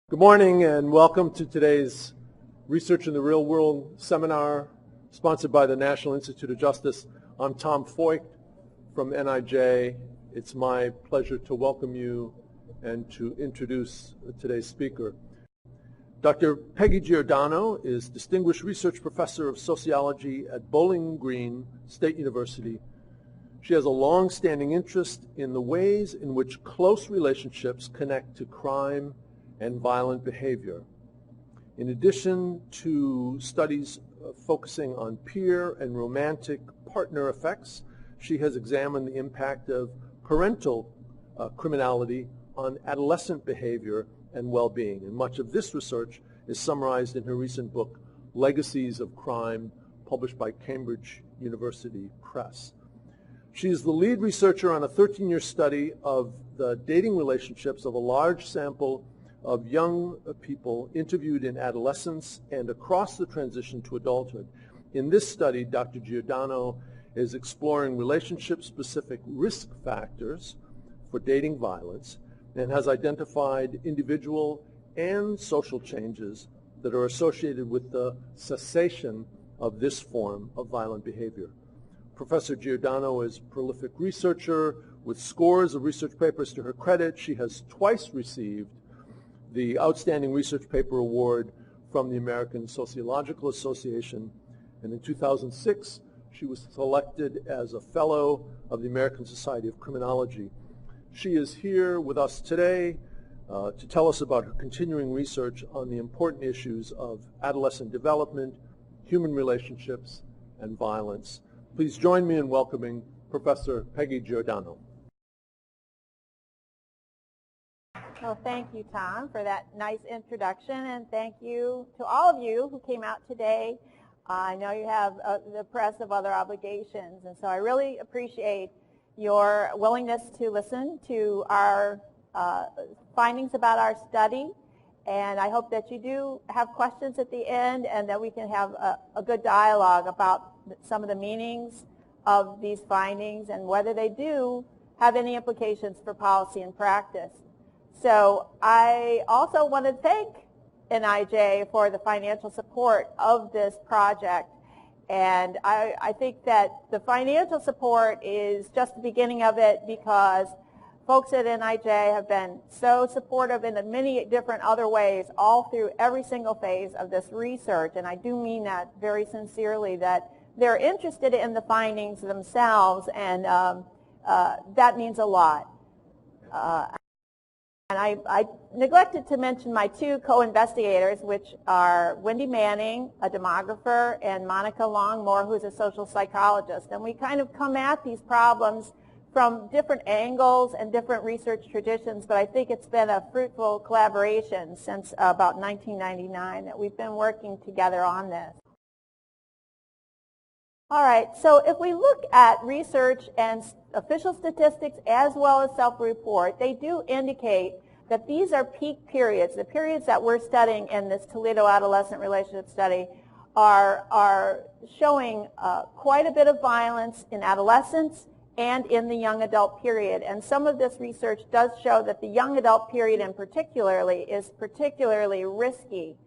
Good morning and welcome to today's Research in the Real World seminar sponsored by the National Institute of Justice. I'm Tom Foyt from NIJ. It's my pleasure to welcome you and to introduce today's speaker. Dr. Peggy Giordano is Distinguished Research Professor of Sociology at Bowling Green State University. She has a long-standing interest in the ways in which close relationships connect to crime and violent behavior. In addition to studies focusing on peer and romantic partner effects, she has examined the impact of parental criminality on adolescent behavior and well-being. And much of this research is summarized in her recent book, Legacies of Crime, published by Cambridge University Press. She is the lead researcher on a 13-year study of the dating relationships of a large sample of young people interviewed in adolescence and across the transition to adulthood. In this study, Dr. Giordano is exploring relationship-specific risk factors for dating violence and has identified individual and social changes that are associated with the cessation of this form of violent behavior. Professor Giordano is a prolific researcher with scores of research papers to her credit. She has twice received the Outstanding Research Paper Award from the American Sociological Association, and in 2006 she was selected as a Fellow of the American Society of Criminology. She is here with us today to tell us about her continuing research on the important issues of adolescent development, human relationships, and violence. Please join me in welcoming Professor Peggy Giordano. Well, thank you, Tom, for that nice introduction, and thank you to all of you who came out today. I know you have the press of other obligations, and so I really appreciate your willingness to listen to our findings about our study, and I hope that you do have questions at the end and that we can have a good dialogue about some of the meanings of these findings and whether they do have any implications for policy and practice. So I also want to thank NIJ for the financial support of this project. And I think that the financial support is just the beginning of it, because folks at NIJ have been so supportive in many different other ways all through every single phase of this research. And I do mean that very sincerely, that they're interested in the findings themselves, and that means a lot. And I neglected to mention my two co-investigators, which are Wendy Manning, a demographer, and Monica Longmore, who's a social psychologist. And we kind of come at these problems from different angles and different research traditions, but I think it's been a fruitful collaboration since about 1999 that we've been working together on this. All right, so if we look at research and official statistics as well as self-report, they do indicate that these are peak periods. The periods that we're studying in this Toledo Adolescent Relationships Study are showing quite a bit of violence in adolescence and in the young adult period. And some of this research does show that the young adult period in particularly is particularly risky.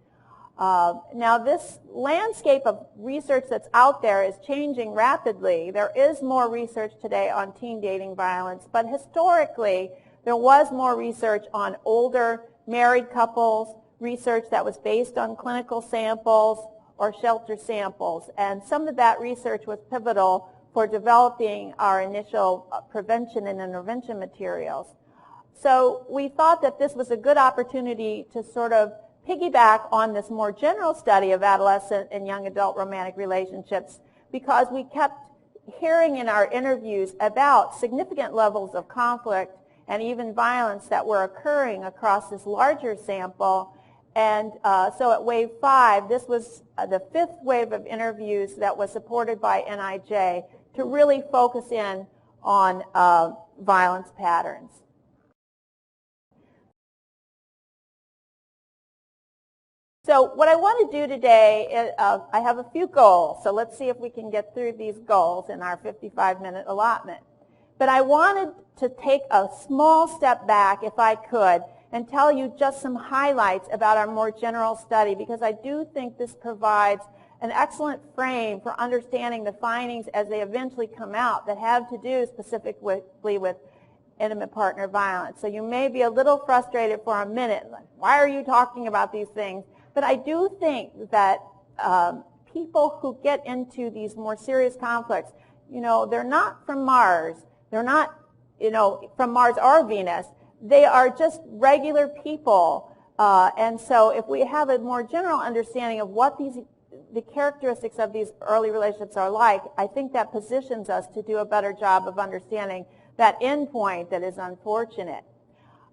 Now, this landscape of research that's out there is changing rapidly. There is more research today on teen dating violence, but historically there was more research on older married couples, research that was based on clinical samples or shelter samples. And some of that research was pivotal for developing our initial prevention and intervention materials. So we thought that this was a good opportunity to sort of piggyback on this more general study of adolescent and young adult romantic relationships, because we kept hearing in our interviews about significant levels of conflict and even violence that were occurring across this larger sample. And so at Wave 5, this was the fifth wave of interviews that was supported by NIJ to really focus in on violence patterns. So what I want to do today is I have a few goals. So let's see if we can get through these goals in our 55-minute allotment. But I wanted to take a small step back, if I could, and tell you just some highlights about our more general study, because I do think this provides an excellent frame for understanding the findings as they eventually come out that have to do specifically with intimate partner violence. So you may be a little frustrated for a minute, like, why are you talking about these things? But I do think that people who get into these more serious conflicts, they're not from Mars. They're not, from Mars or Venus. They are just regular people. And so if we have a more general understanding of what the characteristics of these early relationships are like, I think that positions us to do a better job of understanding that endpoint that is unfortunate.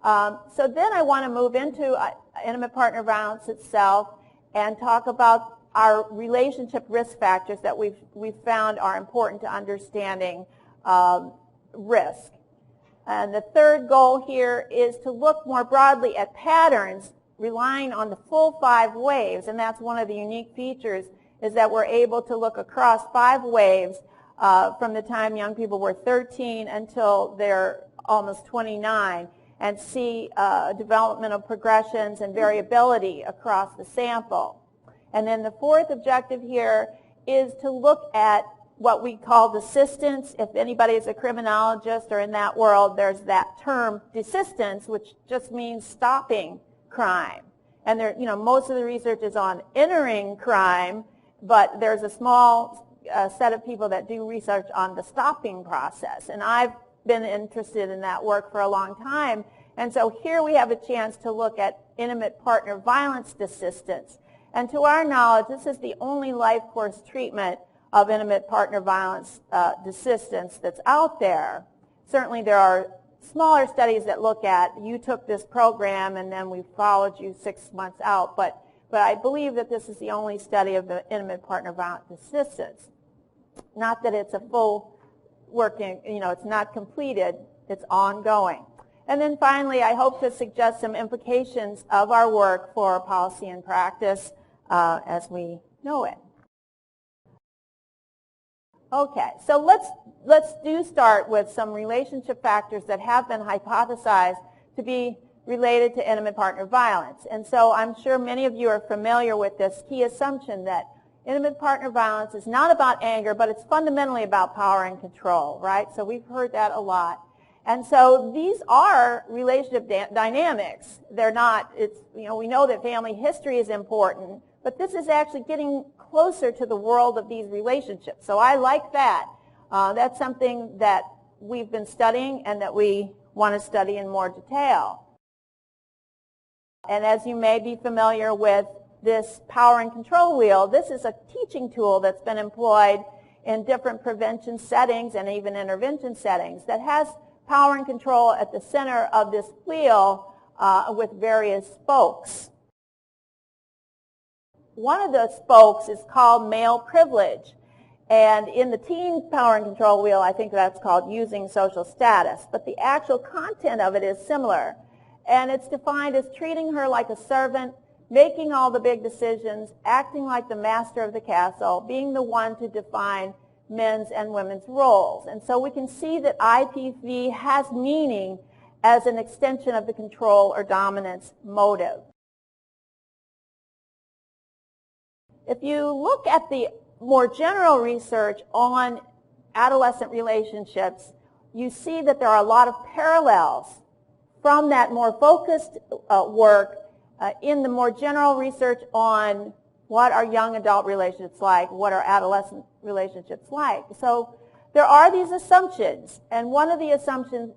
So then I want to move into intimate partner violence itself and talk about our relationship risk factors that we've found are important to understanding risk. And the third goal here is to look more broadly at patterns relying on the full 5 waves, and that's one of the unique features, is that we're able to look across 5 waves from the time young people were 13 until they're almost 29, and see developmental progressions and variability across the sample. And then the fourth objective here is to look at what we call desistance. If anybody is a criminologist or in that world, there's that term desistance, which just means stopping crime. And there, most of the research is on entering crime, but there's a small set of people that do research on the stopping process. And I've been interested in that work for a long time. And so here we have a chance to look at intimate partner violence desistance. And to our knowledge, this is the only life course treatment of intimate partner violence desistance that's out there. Certainly there are smaller studies that look at, you took this program and then we followed you 6 months out, but I believe that this is the only study of the intimate partner violence desistance. Not that it's a full working, it's not completed, it's ongoing. And then finally, I hope to suggest some implications of our work for policy and practice as we know it. Okay, so let's start with some relationship factors that have been hypothesized to be related to intimate partner violence. And so I'm sure many of you are familiar with this key assumption that intimate partner violence is not about anger, but it's fundamentally about power and control, right? So we've heard that a lot. And so these are relationship dynamics. They're not, we know that family history is important, but this is actually getting closer to the world of these relationships. So I like that. That's something that we've been studying and that we want to study in more detail. And as you may be familiar with this power and control wheel, this is a teaching tool that's been employed in different prevention settings and even intervention settings that has power and control at the center of this wheel with various spokes. One of the spokes is called male privilege. And in the teen power and control wheel, I think that's called using social status. But the actual content of it is similar. And it's defined as treating her like a servant, making all the big decisions, acting like the master of the castle, being the one to define men's and women's roles. And so we can see that IPV has meaning as an extension of the control or dominance motive. If you look at the more general research on adolescent relationships, you see that there are a lot of parallels from that more focused work in the more general research on what are young adult relationships like, what are adolescent relationships like. So there are these assumptions, and one of the assumptions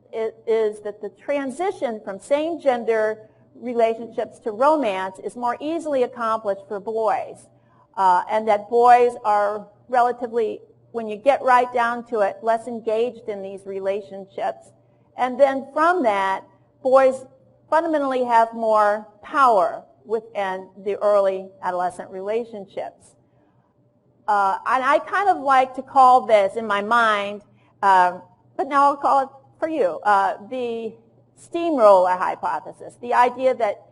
is that the transition from same-gender relationships to romance is more easily accomplished for boys, and that boys are relatively, when you get right down to it, less engaged in these relationships. And then from that, boys fundamentally have more power within the early adolescent relationships. And I kind of like to call this, in my mind, but now I'll call it for you, the steamroller hypothesis, the idea that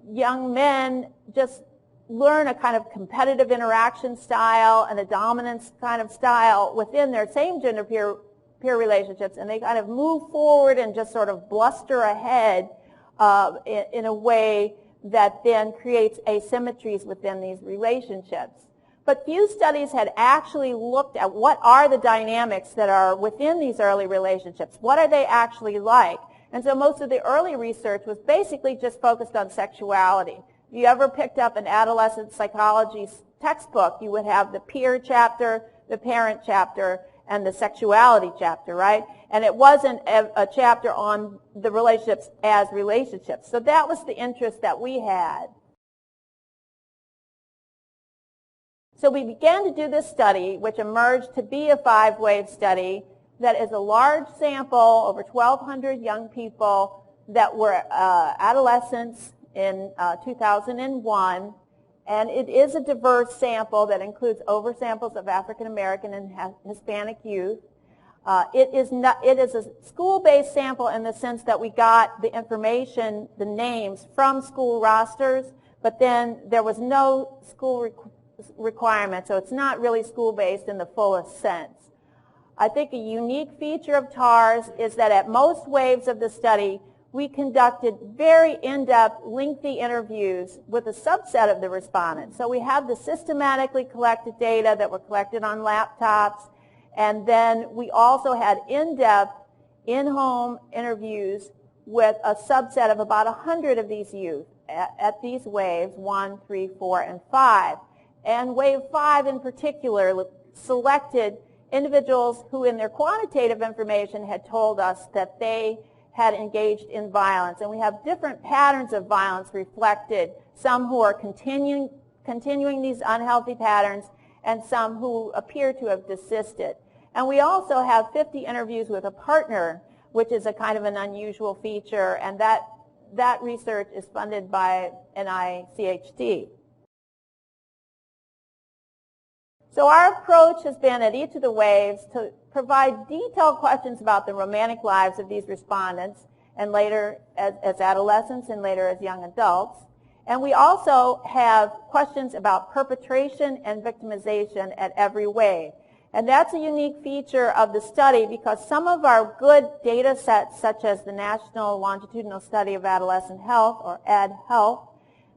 young men just learn a kind of competitive interaction style and a dominance kind of style within their same-gender peer relationships, and they kind of move forward and just sort of bluster ahead in a way that then creates asymmetries within these relationships. But few studies had actually looked at what are the dynamics that are within these early relationships. What are they actually like? And so most of the early research was basically just focused on sexuality. If you ever picked up an adolescent psychology textbook, you would have the peer chapter, the parent chapter, and the sexuality chapter, right? And it wasn't a chapter on the relationships as relationships. So that was the interest that we had. So we began to do this study, which emerged to be a 5-wave study that is a large sample, over 1,200 young people that were adolescents in 2001. And it is a diverse sample that includes oversamples of African American and Hispanic youth. It is a school-based sample in the sense that we got the information, the names, from school rosters, but then there was no school requirement, so it's not really school-based in the fullest sense. I think a unique feature of TARS is that at most waves of the study, we conducted very in-depth, lengthy interviews with a subset of the respondents. So we have the systematically collected data that were collected on laptops, and then we also had in-depth, in-home interviews with a subset of about 100 of these youth at these waves, 1, 3, 4, and 5. And wave 5 in particular selected individuals who in their quantitative information had told us that they had engaged in violence. And we have different patterns of violence reflected, some who are continuing these unhealthy patterns and some who appear to have desisted. And we also have 50 interviews with a partner, which is a kind of an unusual feature, and that research is funded by NICHD. So our approach has been at each of the waves to provide detailed questions about the romantic lives of these respondents, and later as adolescents and later as young adults. And we also have questions about perpetration and victimization at every wave. And that's a unique feature of the study because some of our good data sets, such as the National Longitudinal Study of Adolescent Health, or AdHealth,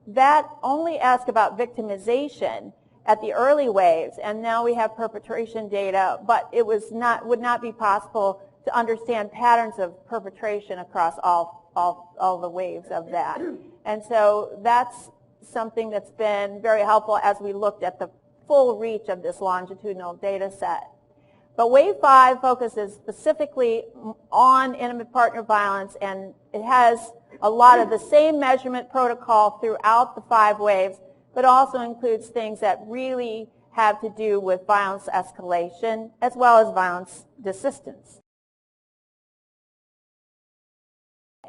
that only ask about victimization at the early waves, and now we have perpetration data, but it would not be possible to understand patterns of perpetration across all the waves of that. And so that's something that's been very helpful as we looked at the full reach of this longitudinal data set. But wave 5 focuses specifically on intimate partner violence, and it has a lot of the same measurement protocol throughout the 5 waves, but also includes things that really have to do with violence escalation as well as violence desistance.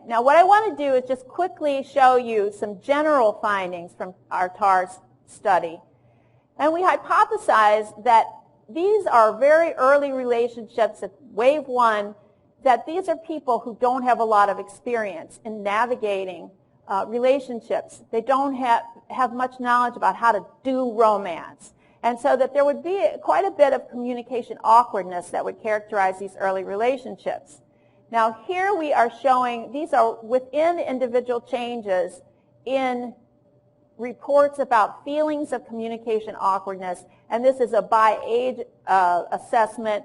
Now what I want to do is just quickly show you some general findings from our TARS study. And we hypothesize that these are very early relationships at wave 1, that these are people who don't have a lot of experience in navigating relationships. They don't have much knowledge about how to do romance. And so that there would be quite a bit of communication awkwardness that would characterize these early relationships. Now here we are showing, these are within individual changes in reports about feelings of communication awkwardness, and this is a by age assessment.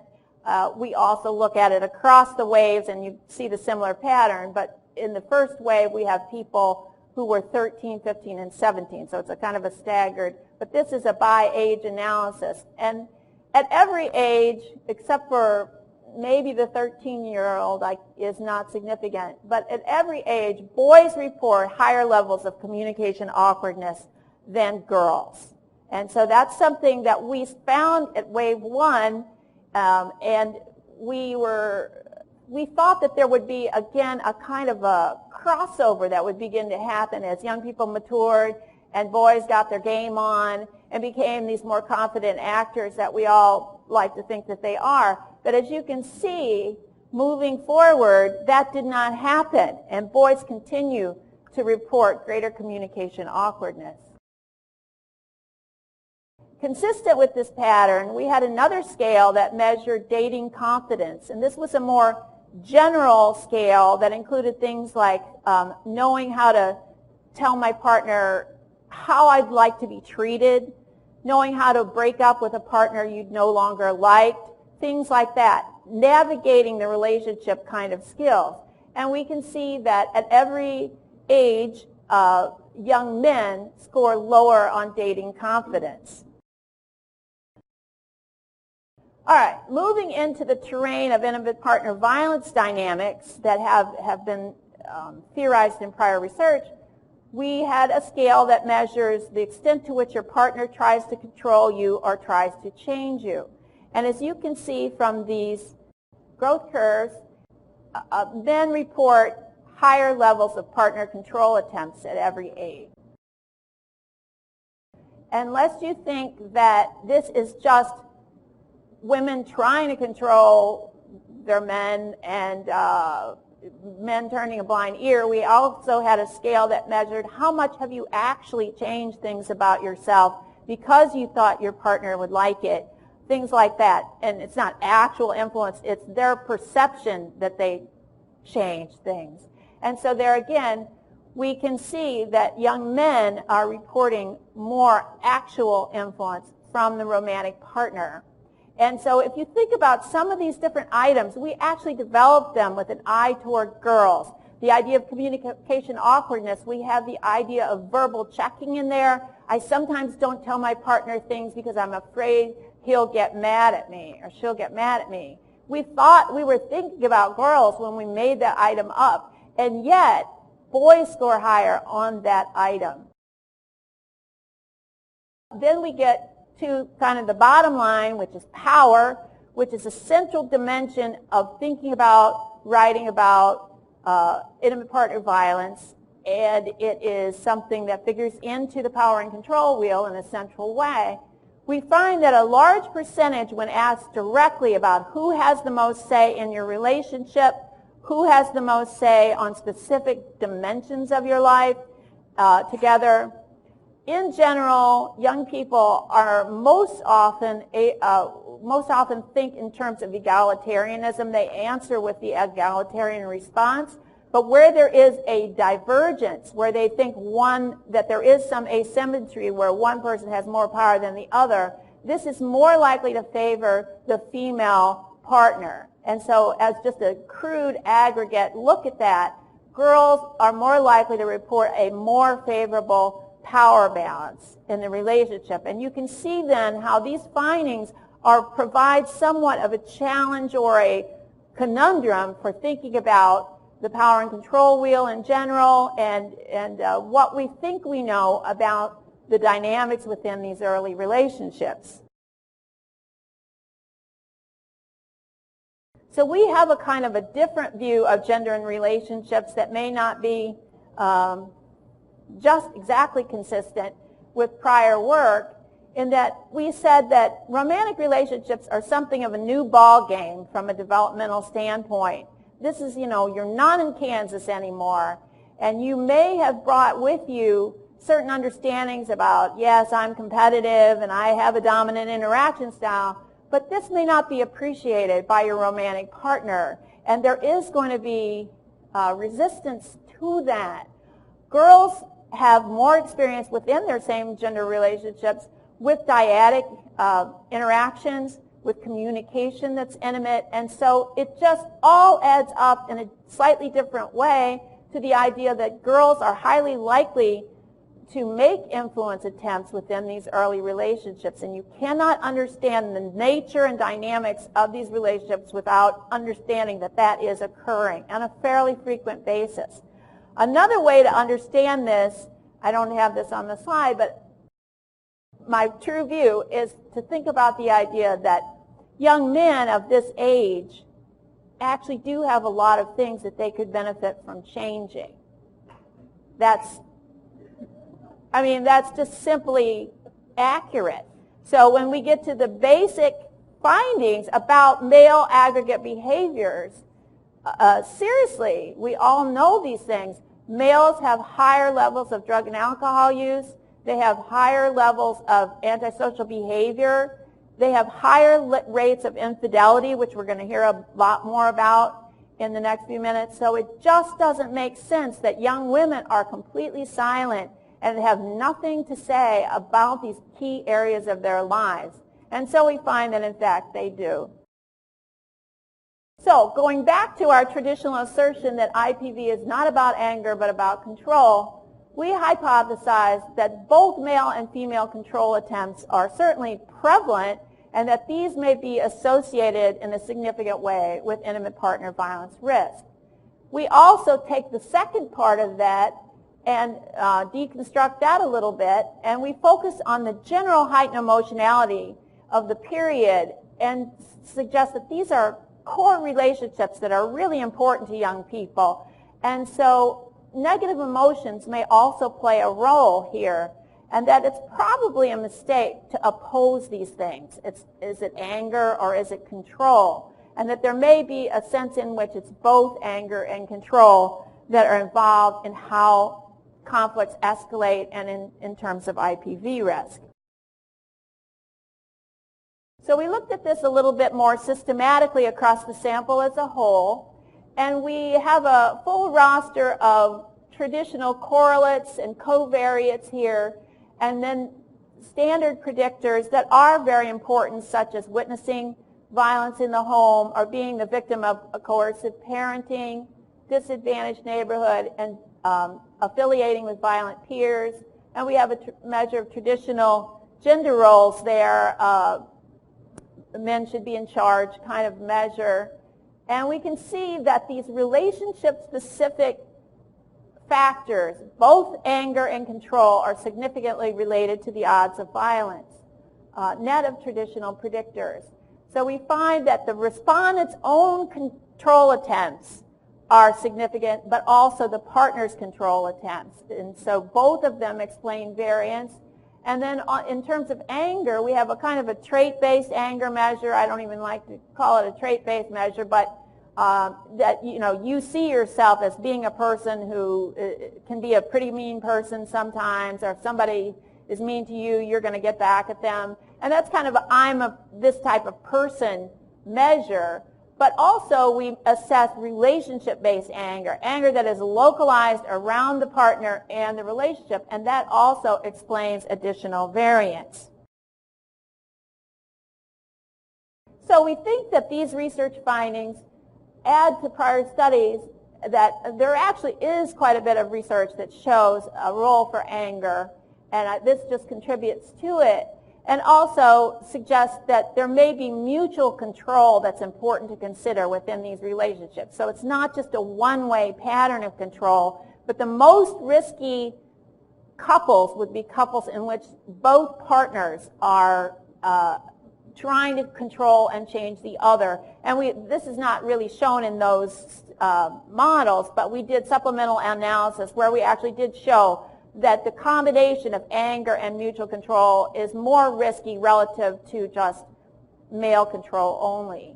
We also look at it across the waves, and you see the similar pattern, but in the first wave we have people who were 13, 15, and 17, so it's a kind of a staggered, but this is a by age analysis. And at every age, except for maybe the 13-year-old is not significant, but at every age, boys report higher levels of communication awkwardness than girls. And so that's something that we found at wave 1, and we thought that there would be, again, a kind of a crossover that would begin to happen as young people matured and boys got their game on and became these more confident actors that we all like to think that they are. But as you can see, moving forward, that did not happen, and boys continue to report greater communication awkwardness. Consistent with this pattern, we had another scale that measured dating confidence, and this was a more general scale that included things like knowing how to tell my partner how I'd like to be treated, knowing how to break up with a partner you'd no longer liked, things like that, navigating the relationship kind of skills. And we can see that at every age, young men score lower on dating confidence. All right, moving into the terrain of intimate partner violence dynamics that have been theorized in prior research, we had a scale that measures the extent to which your partner tries to control you or tries to change you. And as you can see from these growth curves, men report higher levels of partner control attempts at every age. Unless you think that this is just women trying to control their men and men turning a blind ear, we also had a scale that measured how much have you actually changed things about yourself because you thought your partner would like it, things like that. And it's not actual influence, it's their perception that they change things. And so there again, we can see that young men are reporting more actual influence from the romantic partner. And so if you think about some of these different items, we actually developed them with an eye toward girls. The idea of communication awkwardness, we have the idea of verbal checking in there. I sometimes don't tell my partner things because I'm afraid he'll get mad at me or she'll get mad at me. We thought we were thinking about girls when we made that item up, and yet boys score higher on that item. Then we get to kind of the bottom line, which is power, which is a central dimension of thinking about, writing about intimate partner violence, and it is something that figures into the power and control wheel in a central way. We find that a large percentage, when asked directly about who has the most say in your relationship, who has the most say on specific dimensions of your life together, in general, young people are most often think in terms of egalitarianism. They answer with the egalitarian response. But where there is a divergence, where they think that there is some asymmetry where one person has more power than the other, this is more likely to favor the female partner. And so as just a crude aggregate look at that, girls are more likely to report a more favorable power balance in the relationship. And you can see then how these findings provide somewhat of a challenge or a conundrum for thinking about the power and control wheel in general and what we think we know about the dynamics within these early relationships. So we have a kind of a different view of gender and relationships that may not be just exactly consistent with prior work, in that we said that romantic relationships are something of a new ball game from a developmental standpoint. This is, you're not in Kansas anymore, and you may have brought with you certain understandings about, yes, I'm competitive and I have a dominant interaction style, but this may not be appreciated by your romantic partner, and there is going to be resistance to that. Girls have more experience within their same gender relationships with dyadic interactions, with communication that's intimate, and so it just all adds up in a slightly different way to the idea that girls are highly likely to make influence attempts within these early relationships, and you cannot understand the nature and dynamics of these relationships without understanding that that is occurring on a fairly frequent basis. Another way to understand this, I don't have this on the slide, but my true view is to think about the idea that young men of this age actually do have a lot of things that they could benefit from changing. That's just simply accurate. So when we get to the basic findings about male aggregate behaviors, seriously, we all know these things. Males have higher levels of drug and alcohol use. They have higher levels of antisocial behavior. They have higher rates of infidelity, which we're going to hear a lot more about. in the next few minutes. So it just doesn't make sense that young women are completely silent and have nothing to say about these key areas of their lives. And so we find that, in fact, they do. So going back to our traditional assertion that IPV is not about anger but about control, we hypothesize that both male and female control attempts are certainly prevalent and that these may be associated in a significant way with intimate partner violence risk. We also take the second part of that and deconstruct that a little bit, and we focus on the general heightened emotionality of the period and suggest that these are core relationships that are really important to young people. And so negative emotions may also play a role here, and that it's probably a mistake to oppose these things. Is it anger or is it control? And that there may be a sense in which it's both anger and control that are involved in how conflicts escalate and in terms of IPV risk. So we looked at this a little bit more systematically across the sample as a whole, and we have a full roster of traditional correlates and covariates here, and then standard predictors that are very important, such as witnessing violence in the home or being the victim of a coercive parenting, disadvantaged neighborhood, and affiliating with violent peers. And we have a measure of traditional gender roles there. Men should be in charge kind of measure. And we can see that these relationship-specific factors, both anger and control, are significantly related to the odds of violence, net of traditional predictors. So we find that the respondent's own control attempts are significant, but also the partner's control attempts. And so both of them explain variance. And then in terms of anger, we have a kind of a trait-based anger measure. I don't even like to call it a trait-based measure, but that you see yourself as being a person who can be a pretty mean person sometimes, or if somebody is mean to you, you're going to get back at them. And that's kind of this type of person measure. But also we assess relationship-based anger, anger that is localized around the partner and the relationship, and that also explains additional variance. So we think that these research findings add to prior studies that there actually is quite a bit of research that shows a role for anger, and this just contributes to it. And also suggests that there may be mutual control that's important to consider within these relationships. So it's not just a one-way pattern of control, but the most risky couples would be couples in which both partners are trying to control and change the other. And this is not really shown in those models, but we did supplemental analysis where we actually did show that the combination of anger and mutual control is more risky relative to just male control only.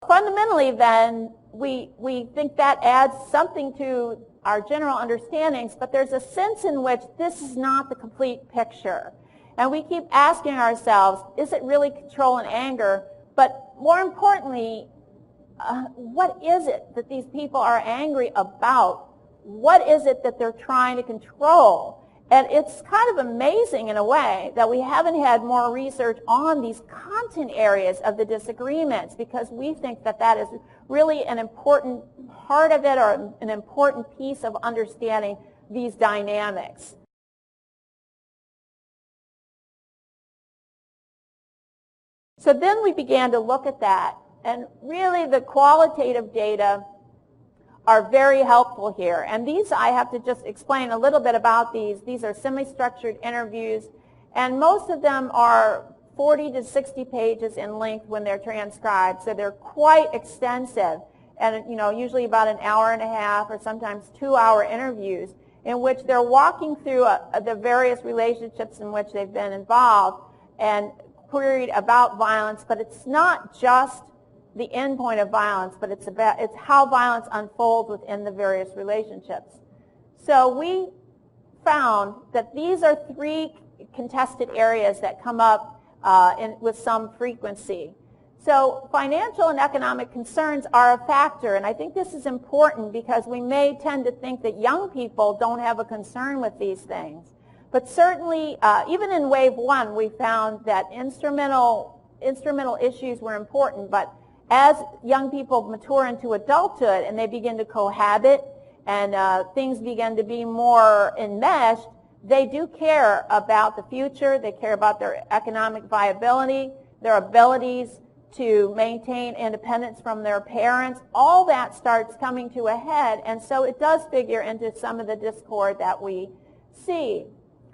Fundamentally, then, we think that adds something to our general understandings, but there's a sense in which this is not the complete picture. And we keep asking ourselves, is it really control and anger? But more importantly, what is it that these people are angry about? What is it that they're trying to control? And it's kind of amazing in a way that we haven't had more research on these content areas of the disagreements, because we think that that is really an important part of it, or an important piece of understanding these dynamics. So then we began to look at that, and really the qualitative data are very helpful here. And these, I have to just explain a little bit about these. These are semi-structured interviews, and most of them are 40 to 60 pages in length when they're transcribed, so they're quite extensive, and usually about an hour and a half or sometimes 2-hour interviews in which they're walking through the various relationships in which they've been involved and queried about violence. But it's not just the end point of violence, but it's how violence unfolds within the various relationships. So we found that these are 3 contested areas that come up with some frequency. So financial and economic concerns are a factor, and I think this is important because we may tend to think that young people don't have a concern with these things. But certainly, even in wave one, we found that instrumental issues were important, but as young people mature into adulthood and they begin to cohabit and things begin to be more enmeshed, they do care about the future, they care about their economic viability, their abilities to maintain independence from their parents. All that starts coming to a head, and so it does figure into some of the discord that we see.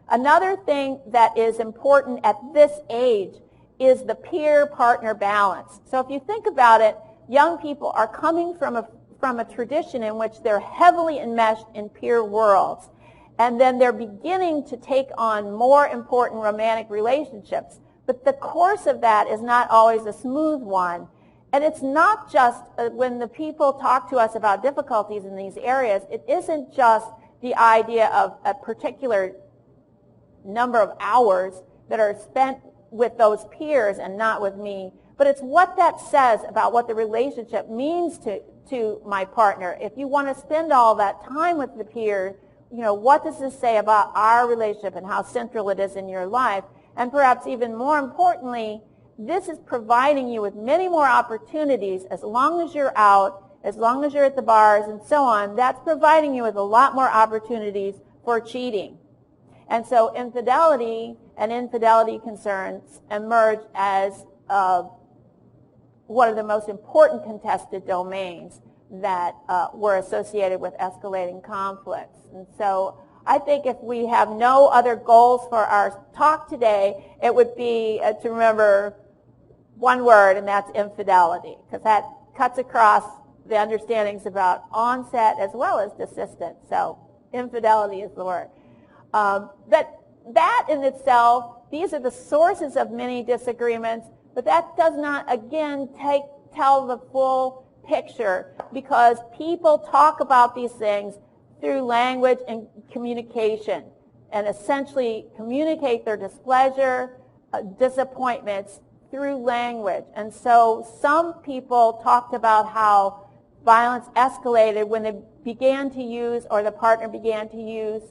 Another thing that is important at this age is the peer-partner balance. So if you think about it, young people are coming from a tradition in which they're heavily enmeshed in peer worlds, and then they're beginning to take on more important romantic relationships. But the course of that is not always a smooth one. And it's not just when the people talk to us about difficulties in these areas, it isn't just the idea of a particular number of hours that are spent with those peers and not with me, but it's what that says about what the relationship means to my partner. If you want to spend all that time with the peer, what does this say about our relationship and how central it is in your life? And perhaps even more importantly, this is providing you with many more opportunities as long as you're out, as long as you're at the bars and so on. That's providing you with a lot more opportunities for cheating. And so infidelity and infidelity concerns emerge as one of the most important contested domains that were associated with escalating conflicts. And so I think if we have no other goals for our talk today, it would be to remember one word, and that's infidelity, because that cuts across the understandings about onset as well as desistance. So infidelity is the word. But that in itself, these are the sources of many disagreements, but that does not, again, tell the full picture, because people talk about these things through language and communication, and essentially communicate their displeasure, disappointments through language. And so some people talked about how violence escalated when they began to use, or the partner began to use,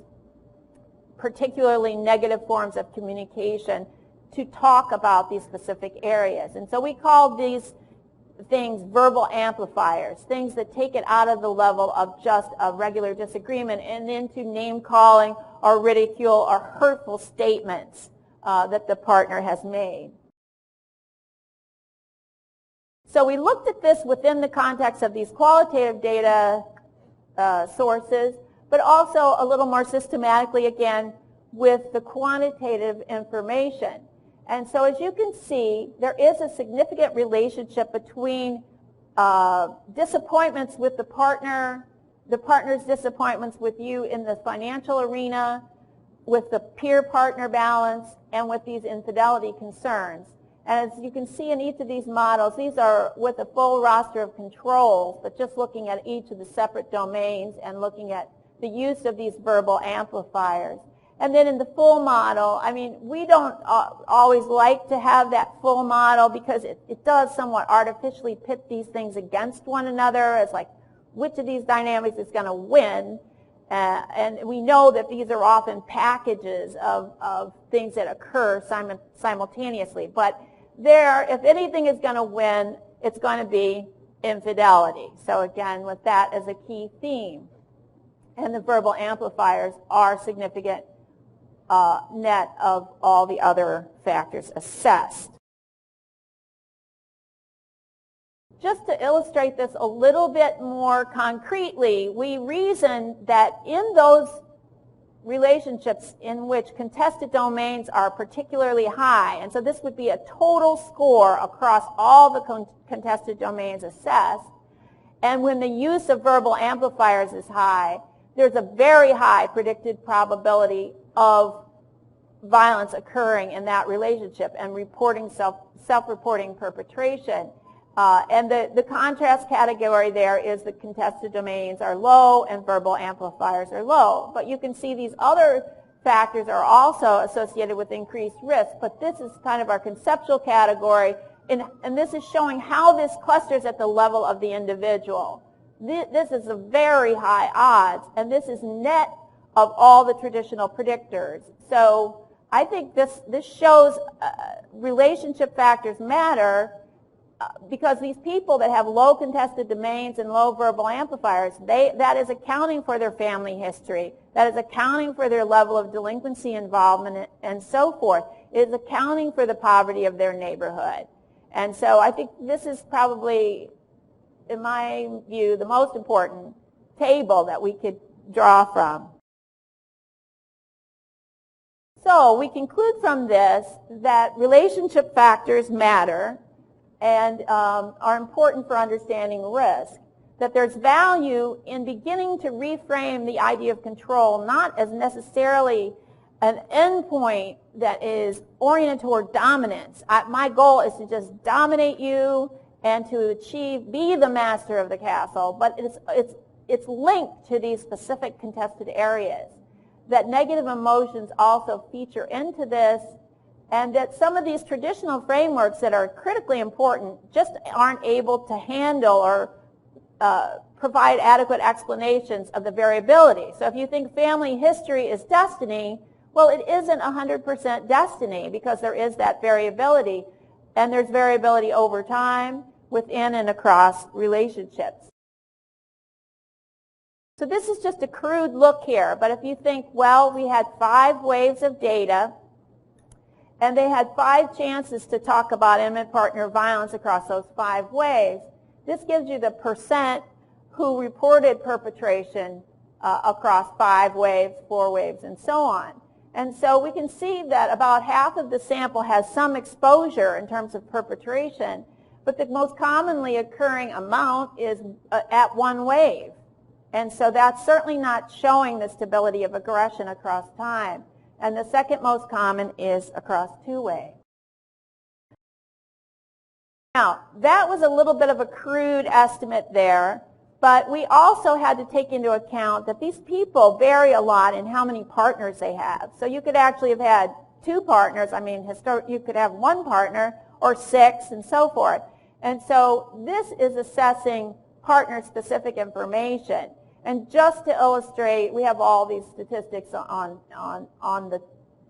particularly negative forms of communication to talk about these specific areas. And so we call these things verbal amplifiers, things that take it out of the level of just a regular disagreement and into name-calling or ridicule or hurtful statements that the partner has made. So we looked at this within the context of these qualitative data sources, but also a little more systematically, again, with the quantitative information. And so as you can see, there is a significant relationship between disappointments with the partner's disappointments with you in the financial arena, with the peer-partner balance, and with these infidelity concerns. And as you can see in each of these models, these are with a full roster of controls, but just looking at each of the separate domains and looking at the use of these verbal amplifiers. And then in the full model, I mean, we don't always like to have that full model because it does somewhat artificially pit these things against one another as like which of these dynamics is going to win. And we know that these are often packages of things that occur simultaneously. But if anything is going to win, it's going to be infidelity. So again, with that as a key theme. And the verbal amplifiers are significant net of all the other factors assessed. Just to illustrate this a little bit more concretely, we reason that in those relationships in which contested domains are particularly high, and so this would be a total score across all the contested domains assessed, and when the use of verbal amplifiers is high, there's a very high predicted probability of violence occurring in that relationship and reporting self-reporting perpetration. And the contrast category there is the contested domains are low and verbal amplifiers are low. But you can see these other factors are also associated with increased risk. But this is kind of our conceptual category and this is showing how this clusters at the level of the individual. This is a very high odds, and this is net of all the traditional predictors. So I think this shows relationship factors matter because these people that have low contested domains and low verbal amplifiers, that is accounting for their family history. That is accounting for their level of delinquency involvement and so forth. It is accounting for the poverty of their neighborhood. And so I think this is probably, in my view, the most important table that we could draw from. So we conclude from this that relationship factors matter and are important for understanding risk, that there's value in beginning to reframe the idea of control not as necessarily an endpoint that is oriented toward dominance. My goal is to just dominate you and to be the master of the castle, but it's linked to these specific contested areas. That negative emotions also feature into this, and that some of these traditional frameworks that are critically important just aren't able to handle or provide adequate explanations of the variability. So if you think family history is destiny, well, it isn't 100% destiny because there is that variability, and there's variability over time within and across relationships. So this is just a crude look here, but if you think, well, we had 5 waves of data, and they had 5 chances to talk about intimate partner violence across those 5 waves, this gives you the percent who reported perpetration across 5 waves, 4 waves, and so on. And so we can see that about half of the sample has some exposure in terms of perpetration, but the most commonly occurring amount is at 1 wave. And so that's certainly not showing the stability of aggression across time. And the second most common is across 2 waves. Now, that was a little bit of a crude estimate there, but we also had to take into account that these people vary a lot in how many partners they have. So you could actually have had 2 partners. I mean, you could have 1 partner or 6 and so forth. And so this is assessing partner-specific information. And just to illustrate, we have all these statistics on the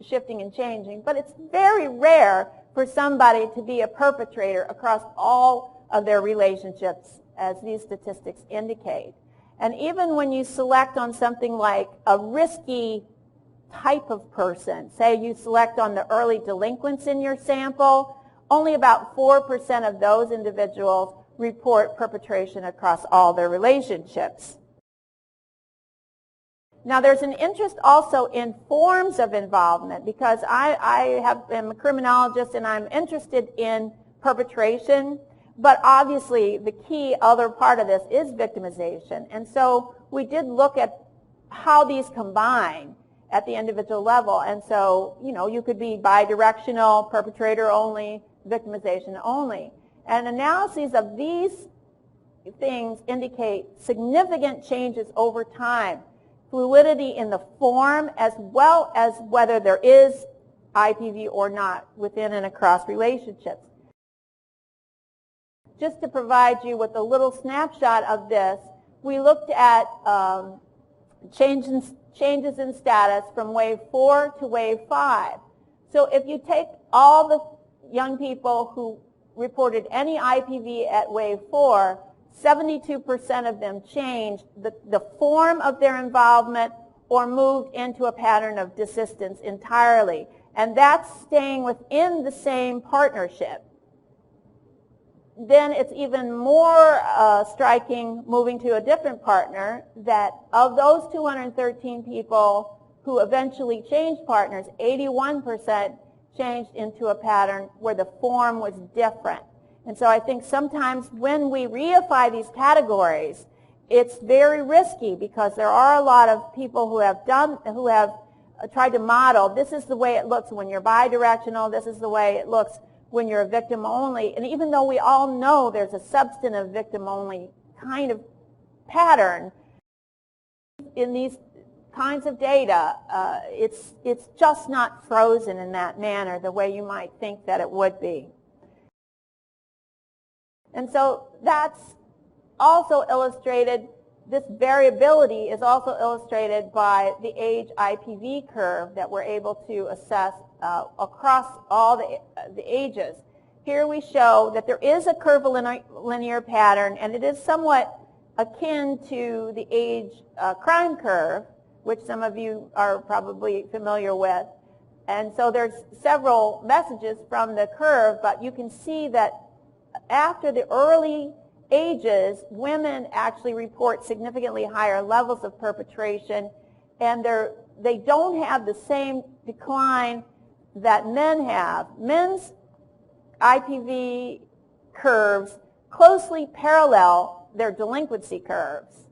shifting and changing, but it's very rare for somebody to be a perpetrator across all of their relationships, as these statistics indicate. And even when you select on something like a risky type of person, say you select on the early delinquents in your sample, only about 4% of those individuals report perpetration across all their relationships. Now, there's an interest also in forms of involvement because I am a criminologist and I'm interested in perpetration, but obviously the key other part of this is victimization. And so we did look at how these combine at the individual level. And so, you know, you could be bidirectional, perpetrator only, victimization only. And analyses of these things indicate significant changes over time. Fluidity in the form as well as whether there is IPV or not within and across relationships. Just to provide you with a little snapshot of this, we looked at changes in status from wave 4 to wave 5. So if you take all the young people who reported any IPV at wave 4, 72% of them changed the form of their involvement or moved into a pattern of desistance entirely. And that's staying within the same partnership. Then it's even more striking moving to a different partner that of those 213 people who eventually changed partners, 81% changed into a pattern where the form was different. And so I think sometimes when we reify these categories, it's very risky because there are a lot of people who have tried to model, this is the way it looks when you're bidirectional, this is the way it looks when you're a victim only. And even though we all know there's a substantive victim only kind of pattern, in these kinds of data, it's just not frozen in that manner the way you might think that it would be. And so that's also illustrated, this variability is also illustrated by the age IPV curve that we're able to assess across all the ages. Here we show that there is a curvilinear pattern, and it is somewhat akin to the age crime curve, which some of you are probably familiar with. And so there's several messages from the curve, but you can see that after the early ages, women actually report significantly higher levels of perpetration, and they don't have the same decline that men have. Men's IPV curves closely parallel their delinquency curves,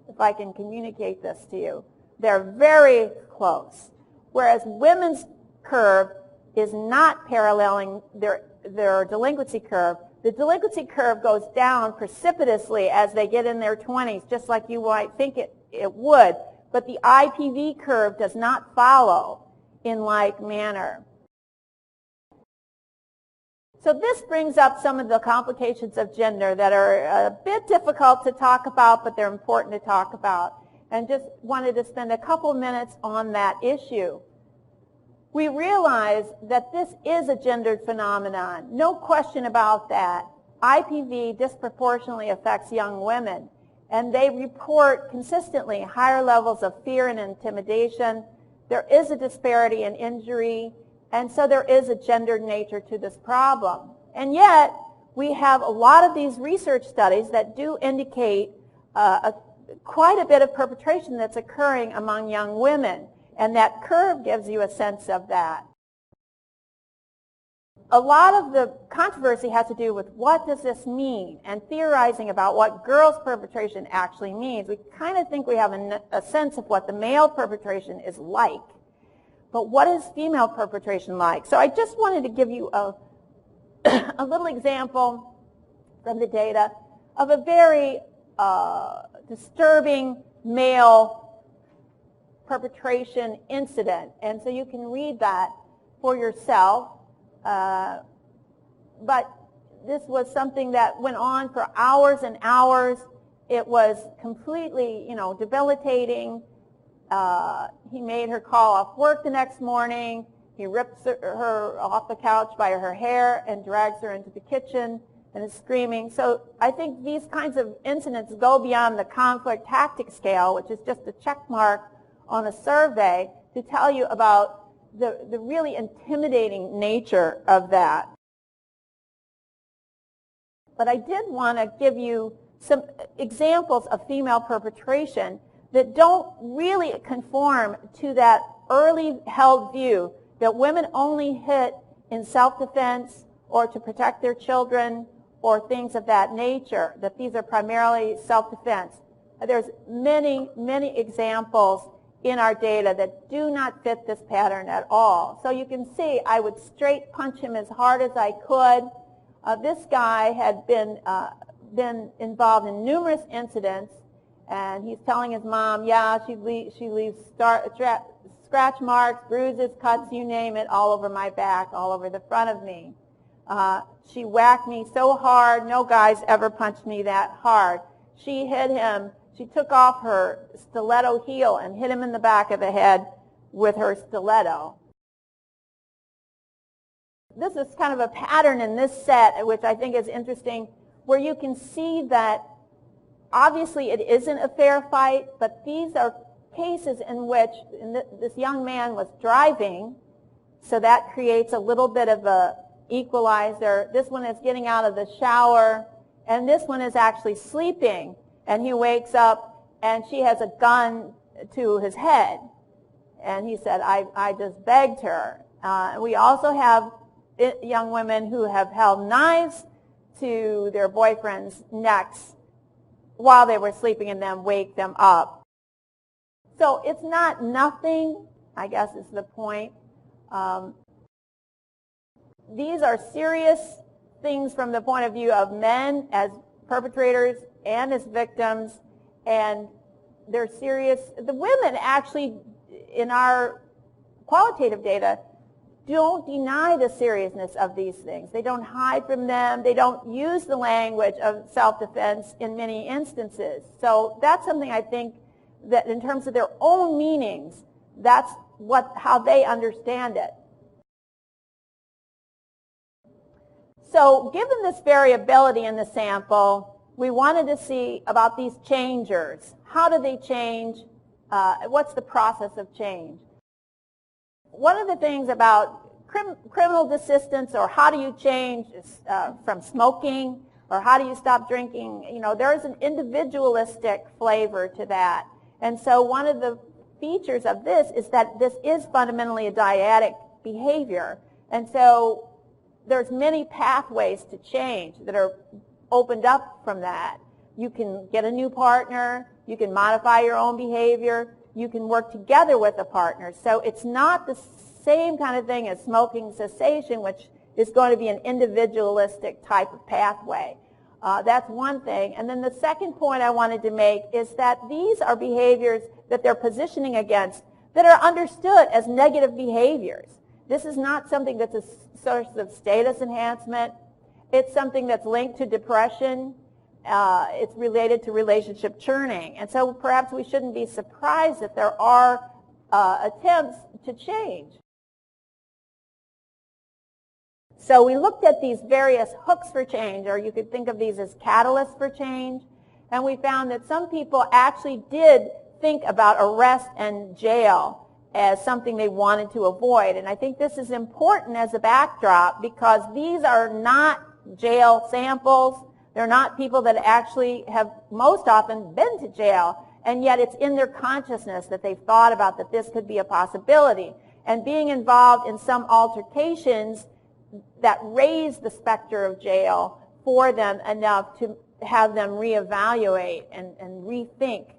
if I can communicate this to you. They're very close, whereas women's curve is not paralleling their delinquency curve. The delinquency curve goes down precipitously as they get in their 20s, just like you might think it would, but the IPV curve does not follow in like manner. So this brings up some of the complications of gender that are a bit difficult to talk about, but they're important to talk about, and just wanted to spend a couple minutes on that issue. We realize that this is a gendered phenomenon, no question about that. IPV disproportionately affects young women, and they report consistently higher levels of fear and intimidation. There is a disparity in injury, and so there is a gendered nature to this problem. And yet, we have a lot of these research studies that do indicate quite a bit of perpetration that's occurring among young women. And that curve gives you a sense of that. A lot of the controversy has to do with what does this mean, and theorizing about what girls' perpetration actually means. We kind of think we have a sense of what the male perpetration is like. But what is female perpetration like? So I just wanted to give you a little example from the data of a very disturbing male perpetration incident, and so you can read that for yourself. But this was something that went on for hours and hours. It was completely, debilitating. He made her call off work the next morning. He rips her off the couch by her hair and drags her into the kitchen and is screaming. So I think these kinds of incidents go beyond the conflict tactic scale, which is just a check mark on a survey, to tell you about the really intimidating nature of that. But I did want to give you some examples of female perpetration that don't really conform to that early held view that women only hit in self-defense or to protect their children or things of that nature, that these are primarily self-defense. There's many, many examples in our data that do not fit this pattern at all. So you can see I would straight punch him as hard as I could. This guy had been involved in numerous incidents, and he's telling his mom, yeah, she leaves scratch marks, bruises, cuts, you name it, all over my back, all over the front of me. She whacked me so hard, no guy's ever punched me that hard. She hit him. She took off her stiletto heel and hit him in the back of the head with her stiletto. This is kind of a pattern in this set, which I think is interesting, where you can see that obviously it isn't a fair fight, but these are cases in which this young man was driving, so that creates a little bit of a equalizer. This one is getting out of the shower, and this one is actually sleeping. And he wakes up, and she has a gun to his head. And he said, I just begged her. We also have young women who have held knives to their boyfriends' necks while they were sleeping and then wake them up. So it's not nothing, I guess is the point. These are serious things from the point of view of men as perpetrators and as victims, and they're serious. The women actually, in our qualitative data, don't deny the seriousness of these things. They don't hide from them. They don't use the language of self-defense in many instances. So that's something I think that in terms of their own meanings, that's how they understand it. So given this variability in the sample, we wanted to see about these changers. How do they change? What's the process of change? One of the things about criminal desistance, or how do you change from smoking, or how do you stop drinking, there's an individualistic flavor to that. And so one of the features of this is that this is fundamentally a dyadic behavior. And so there's many pathways to change that are opened up from that. You can get a new partner, you can modify your own behavior, you can work together with a partner. So it's not the same kind of thing as smoking cessation, which is going to be an individualistic type of pathway. That's one thing. And then the second point I wanted to make is that these are behaviors that they're positioning against that are understood as negative behaviors. This is not something that's a source of status enhancement. It's something that's linked to depression. It's related to relationship churning. And so perhaps we shouldn't be surprised that there are attempts to change. So we looked at these various hooks for change, or you could think of these as catalysts for change, and we found that some people actually did think about arrest and jail as something they wanted to avoid. And I think this is important as a backdrop because these are not jail samples. They're not people that actually have most often been to jail, and yet it's in their consciousness that they've thought about that this could be a possibility. And being involved in some altercations that raise the specter of jail for them enough to have them reevaluate and rethink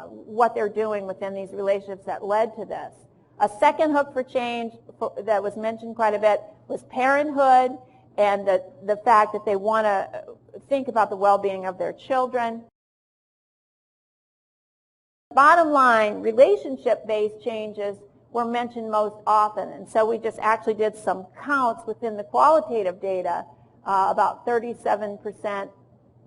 what they're doing within these relationships that led to this. A second hook for change that was mentioned quite a bit was parenthood, and the fact that they want to think about the well-being of their children. Bottom line, relationship-based changes were mentioned most often, and so we just actually did some counts within the qualitative data. About 37%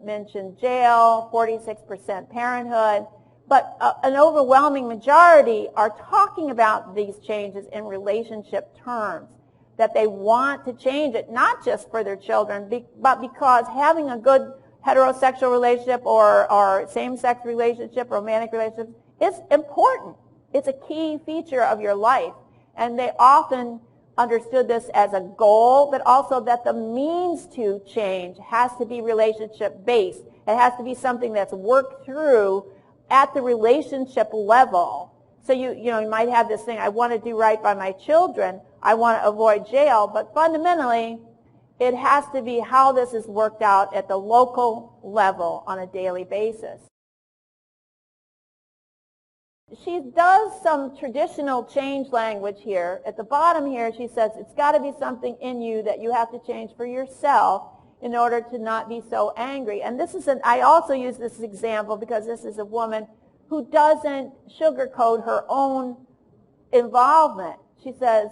mentioned jail, 46% parenthood, but an overwhelming majority are talking about these changes in relationship terms, that they want to change it, not just for their children, but because having a good heterosexual relationship or same-sex relationship, romantic relationship, is important. It's a key feature of your life. And they often understood this as a goal, but also that the means to change has to be relationship-based. It has to be something that's worked through at the relationship level. So you might have this thing, I want to do right by my children, I want to avoid jail, but fundamentally, it has to be how this is worked out at the local level on a daily basis. She does some traditional change language here. At the bottom here, she says it's got to be something in you that you have to change for yourself in order to not be so angry. And this is I also use this example because this is a woman who doesn't sugarcoat her own involvement. She says,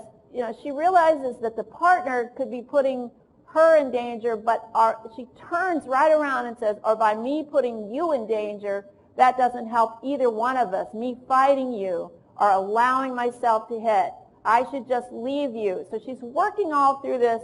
she realizes that the partner could be putting her in danger, but she turns right around and says, or by me putting you in danger, that doesn't help either one of us. Me fighting you or allowing myself to hit. I should just leave you. So she's working all through this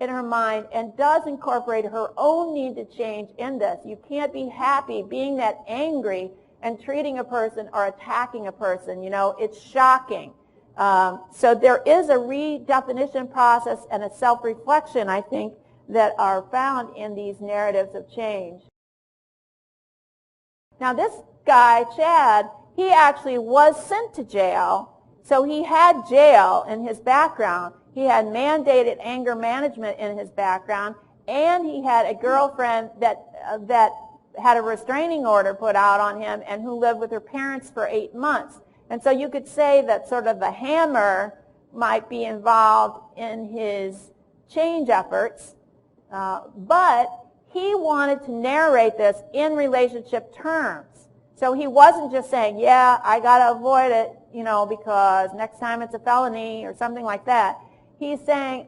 in her mind and does incorporate her own need to change in this. You can't be happy being that angry and treating a person or attacking a person. It's shocking. So there is a redefinition process and a self-reflection, I think, that are found in these narratives of change. Now this guy, Chad, he actually was sent to jail, so he had jail in his background. He had mandated anger management in his background, and he had a girlfriend that had a restraining order put out on him and who lived with her parents for 8 months. And so you could say that sort of the hammer might be involved in his change efforts, but he wanted to narrate this in relationship terms. So he wasn't just saying, yeah, I got to avoid it, because next time it's a felony or something like that. He's saying,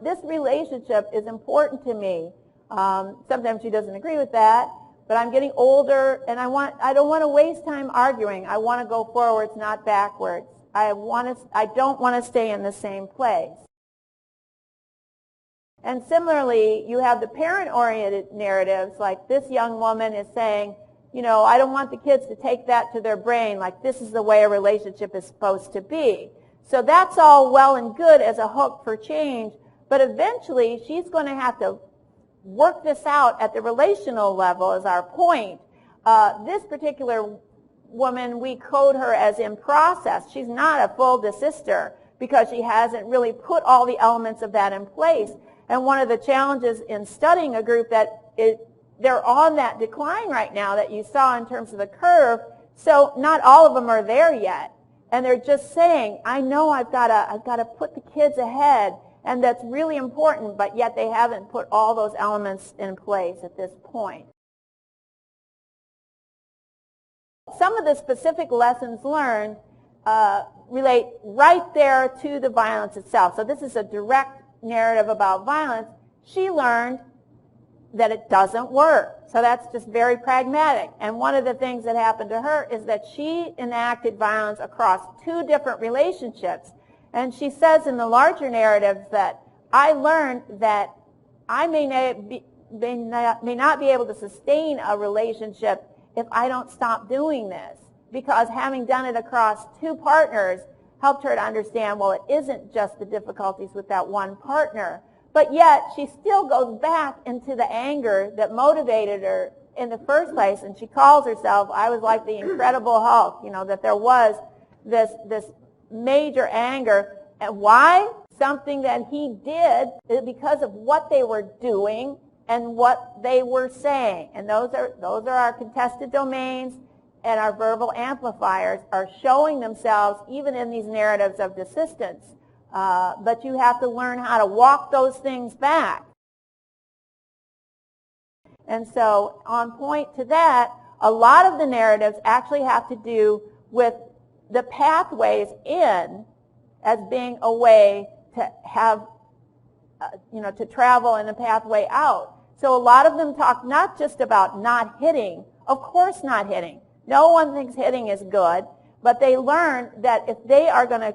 this relationship is important to me. Sometimes she doesn't agree with that, but I'm getting older and I don't want to waste time arguing. I want to go forwards, not backwards. I don't want to stay in the same place. And similarly, you have the parent-oriented narratives, like this young woman is saying, I don't want the kids to take that to their brain, like this is the way a relationship is supposed to be. So that's all well and good as a hook for change, but eventually she's going to have to work this out at the relational level is our point. This particular woman, we code her as in process. She's not a full desister because she hasn't really put all the elements of that in place. And one of the challenges in studying a group they're on that decline right now that you saw in terms of the curve, so not all of them are there yet. And they're just saying, I know I've got to put the kids ahead, and that's really important, but yet they haven't put all those elements in place at this point. Some of the specific lessons learned relate right there to the violence itself. So this is a direct narrative about violence. She learned that it doesn't work. So that's just very pragmatic. And one of the things that happened to her is that she enacted violence across 2 different relationships. And she says in the larger narrative that I learned that I may not be able to sustain a relationship if I don't stop doing this. Because having done it across 2 partners helped her to understand, well, it isn't just the difficulties with that one partner. But yet, she still goes back into the anger that motivated her in the first place, and she calls herself, I was like the Incredible Hulk, that there was this major anger. And why? Something that he did because of what they were doing and what they were saying. And those are our contested domains, and our verbal amplifiers are showing themselves even in these narratives of desistance. But you have to learn how to walk those things back. And so on point to that, a lot of the narratives actually have to do with the pathways in as being a way to have, to travel and a pathway out. So a lot of them talk not just about not hitting, of course not hitting. No one thinks hitting is good, but they learn that if they are going to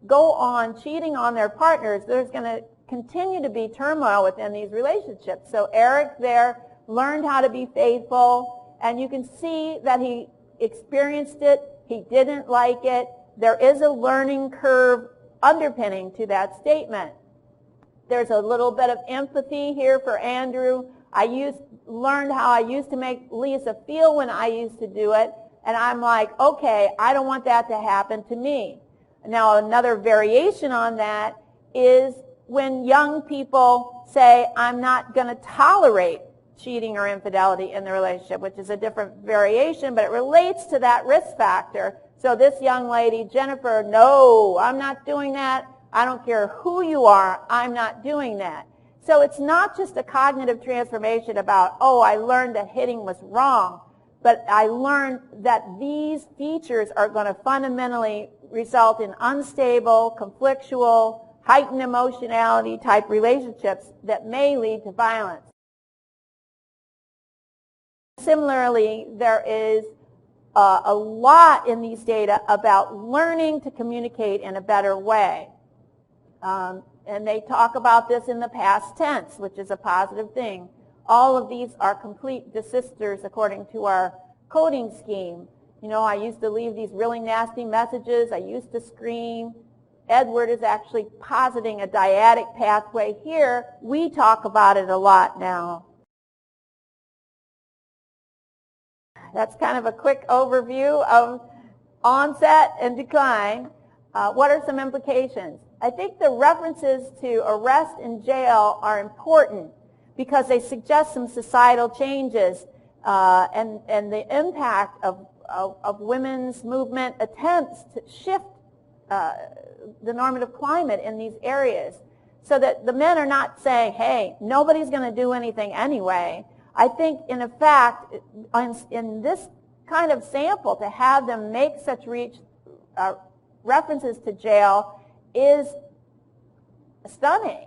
go on cheating on their partners, there's going to continue to be turmoil within these relationships. So Eric there learned how to be faithful, and you can see that he experienced it. He didn't like it. There is a learning curve underpinning to that statement. There's a little bit of empathy here for Andrew. Learned how I used to make Lisa feel when I used to do it, and I'm like, okay, I don't want that to happen to me. Now, another variation on that is when young people say, I'm not going to tolerate cheating or infidelity in the relationship, which is a different variation, but it relates to that risk factor. So this young lady, Jennifer, no, I'm not doing that. I don't care who you are, I'm not doing that. So it's not just a cognitive transformation about, oh, I learned that hitting was wrong, but I learned that these features are going to fundamentally result in unstable, conflictual, heightened emotionality type relationships that may lead to violence. Similarly, there is a lot in these data about learning to communicate in a better way. And they talk about this in the past tense, which is a positive thing. All of these are complete desisters according to our coding scheme. I used to leave these really nasty messages. I used to scream. Edward is actually positing a dyadic pathway here. We talk about it a lot now. That's kind of a quick overview of onset and decline. What are some implications? I think the references to arrest and jail are important because they suggest some societal changes and the impact of women's movement attempts to shift the normative climate in these areas so that the men are not saying, hey, nobody's going to do anything anyway. I think, in effect, in this kind of sample, to have them make such references to jail is stunning.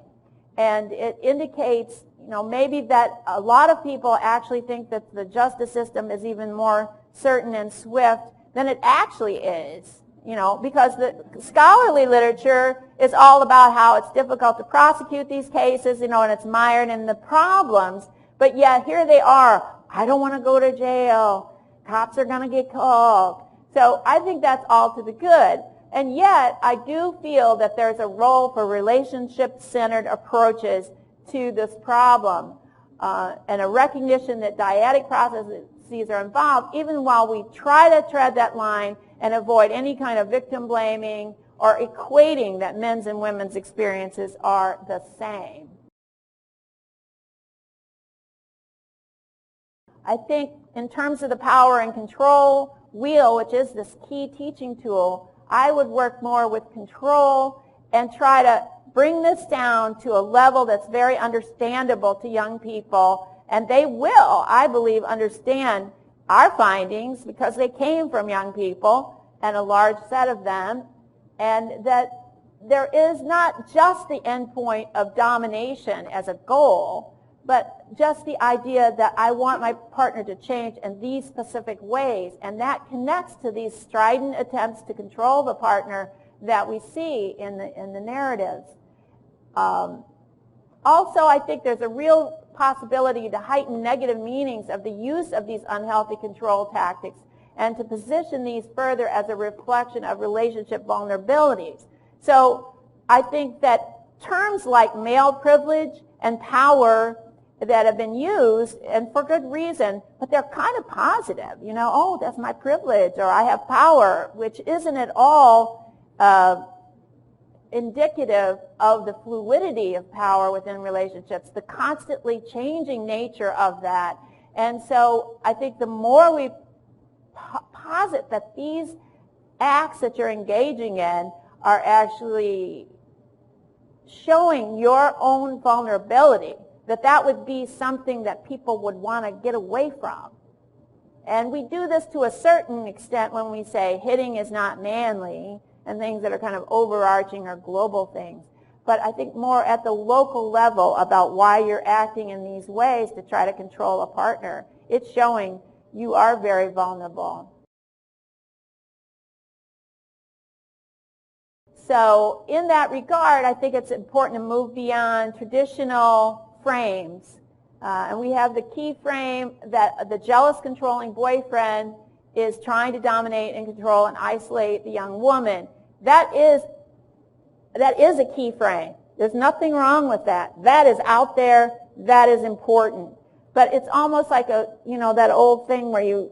And it indicates, maybe that a lot of people actually think that the justice system is even more certain and swift than it actually is. Because the scholarly literature is all about how it's difficult to prosecute these cases, and it's mired in the problems. But yet here they are. I don't want to go to jail. Cops are going to get called. So I think that's all to the good. And yet I do feel that there's a role for relationship-centered approaches to this problem, and a recognition that dyadic processes are involved, even while we try to tread that line and avoid any kind of victim blaming or equating that men's and women's experiences are the same. I think in terms of the power and control wheel, which is this key teaching tool, I would work more with control and try to bring this down to a level that's very understandable to young people, and they will, I believe, understand our findings because they came from young people, and a large set of them, and that there is not just the endpoint of domination as a goal, but just the idea that I want my partner to change in these specific ways, and that connects to these strident attempts to control the partner that we see in the narratives. Also, I think there's a real possibility to heighten negative meanings of the use of these unhealthy control tactics and to position these further as a reflection of relationship vulnerabilities. So I think that terms like male privilege and power that have been used, and for good reason, but they're kind of positive. Oh, that's my privilege, or I have power, which isn't at all indicative of the fluidity of power within relationships, the constantly changing nature of that. And so I think the more we posit that these acts that you're engaging in are actually showing your own vulnerability, that would be something that people would want to get away from. And we do this to a certain extent when we say hitting is not manly and things that are kind of overarching or global things. But I think more at the local level about why you're acting in these ways to try to control a partner. It's showing you are very vulnerable. So in that regard, I think it's important to move beyond traditional frames. And we have the key frame that the jealous, controlling boyfriend is trying to dominate and control and isolate the young woman. That is a key frame. There's nothing wrong with that. That is out there. That is important. But it's almost like that old thing where you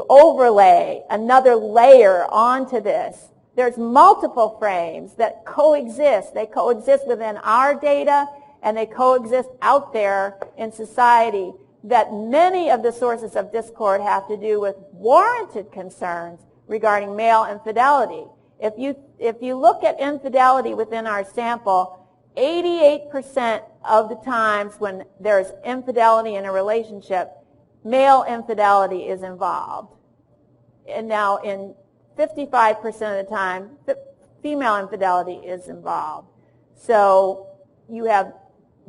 overlay another layer onto this. There's multiple frames that coexist. They coexist within our data, and they coexist out there in society, that many of the sources of discord have to do with warranted concerns regarding male infidelity. If you look at infidelity within our sample, 88% of the times when there's infidelity in a relationship, male infidelity is involved. And now in 55% of the time, female infidelity is involved. So you have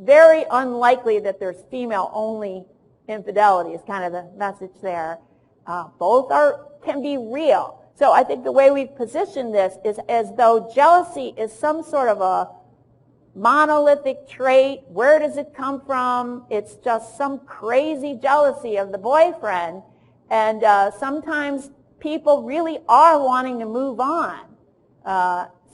very unlikely that there's female-only infidelity is kind of the message there. Both can be real. So I think the way we've positioned this is as though jealousy is some sort of a monolithic trait. Where does it come from? It's just some crazy jealousy of the boyfriend. And sometimes people really are wanting to move on.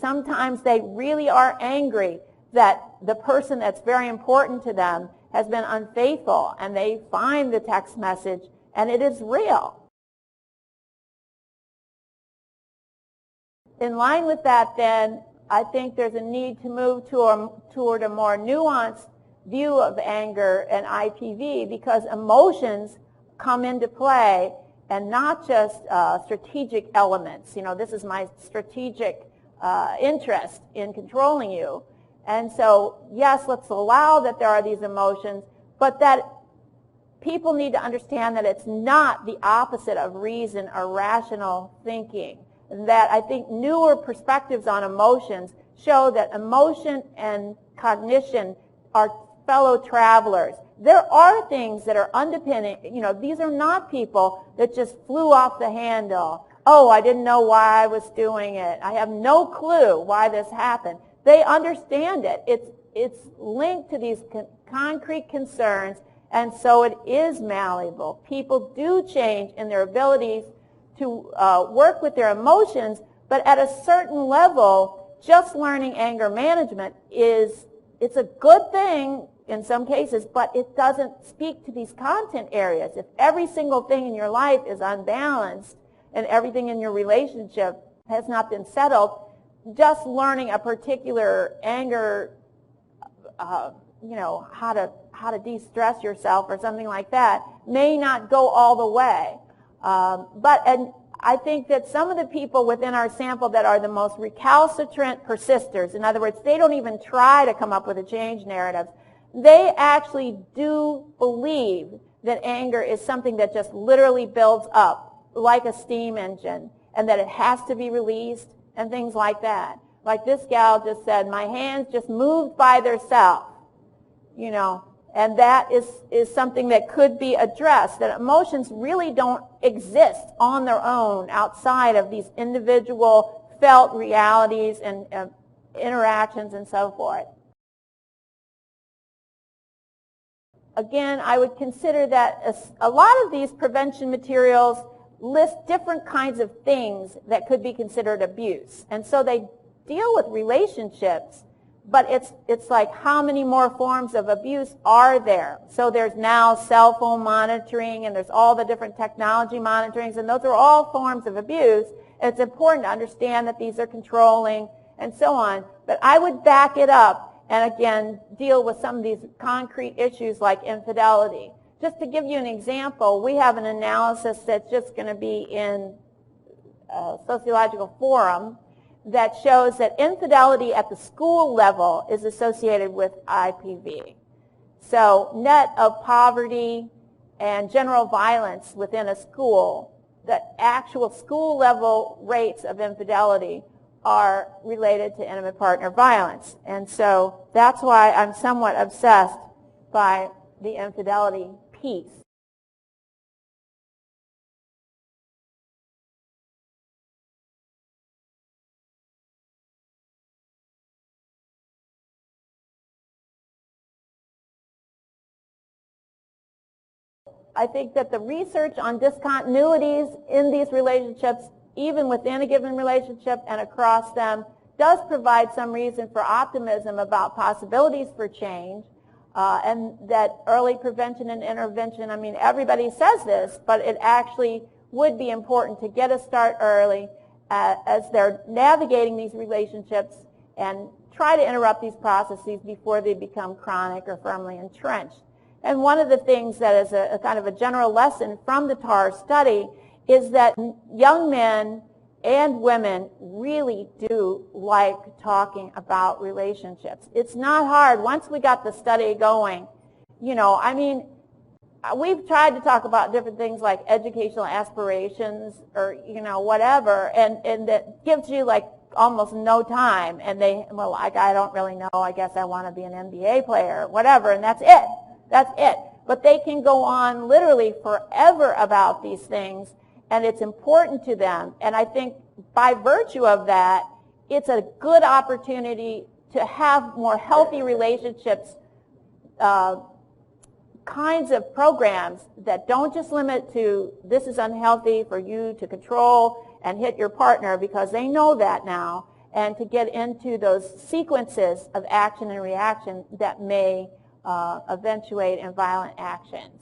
Sometimes they really are angry that the person that's very important to them has been unfaithful, and they find the text message, and it is real. In line with that, then, I think there's a need to move toward a more nuanced view of anger and IPV, because emotions come into play and not just strategic elements. This is my strategic interest in controlling you. And so, yes, let's allow that there are these emotions, but that people need to understand that it's not the opposite of reason or rational thinking. That I think newer perspectives on emotions show that emotion and cognition are fellow travelers. There are things that are underpinning, these are not people that just flew off the handle. Oh, I didn't know why I was doing it. I have no clue why this happened. They understand it. It's linked to these concrete concerns, and so it is malleable. People do change in their abilities to work with their emotions, but at a certain level, just learning anger management it's a good thing in some cases, but it doesn't speak to these content areas. If every single thing in your life is unbalanced and everything in your relationship has not been settled, just learning a particular anger, how to de-stress yourself or something like that may not go all the way. And I think that some of the people within our sample that are the most recalcitrant persisters, in other words, they don't even try to come up with a change narrative, they actually do believe that anger is something that just literally builds up like a steam engine and that it has to be released and things like that. Like this gal just said, my hands just moved by themselves, and that is something that could be addressed, that emotions really don't exist on their own outside of these individual felt realities and interactions and so forth. Again, I would consider that a lot of these prevention materials list different kinds of things that could be considered abuse. And so they deal with relationships, but it's like how many more forms of abuse are there? So there's now cell phone monitoring, and there's all the different technology monitorings, and those are all forms of abuse. And it's important to understand that these are controlling and so on. But I would back it up and again deal with some of these concrete issues like infidelity. Just to give you an example, we have an analysis that's just going to be in Sociological Forum that shows that infidelity at the school level is associated with IPV. So net of poverty and general violence within a school, the actual school level rates of infidelity are related to intimate partner violence. And so that's why I'm somewhat obsessed by the infidelity piece. I think that the research on discontinuities in these relationships, even within a given relationship and across them, does provide some reason for optimism about possibilities for change, and that early prevention and intervention, everybody says this, but it actually would be important to get a start early as they're navigating these relationships and try to interrupt these processes before they become chronic or firmly entrenched. And one of the things that is a kind of a general lesson from the TAR study is that young men and women really do like talking about relationships. It's not hard. Once we got the study going, we've tried to talk about different things like educational aspirations or, whatever, and that gives you like almost no time. And I don't really know. I guess I want to be an NBA player, whatever, and that's it. That's it. But they can go on literally forever about these things, and it's important to them. And I think by virtue of that, it's a good opportunity to have more healthy relationships, kinds of programs that don't just limit to this is unhealthy for you to control and hit your partner, because they know that now, and to get into those sequences of action and reaction that may eventuate in violent actions.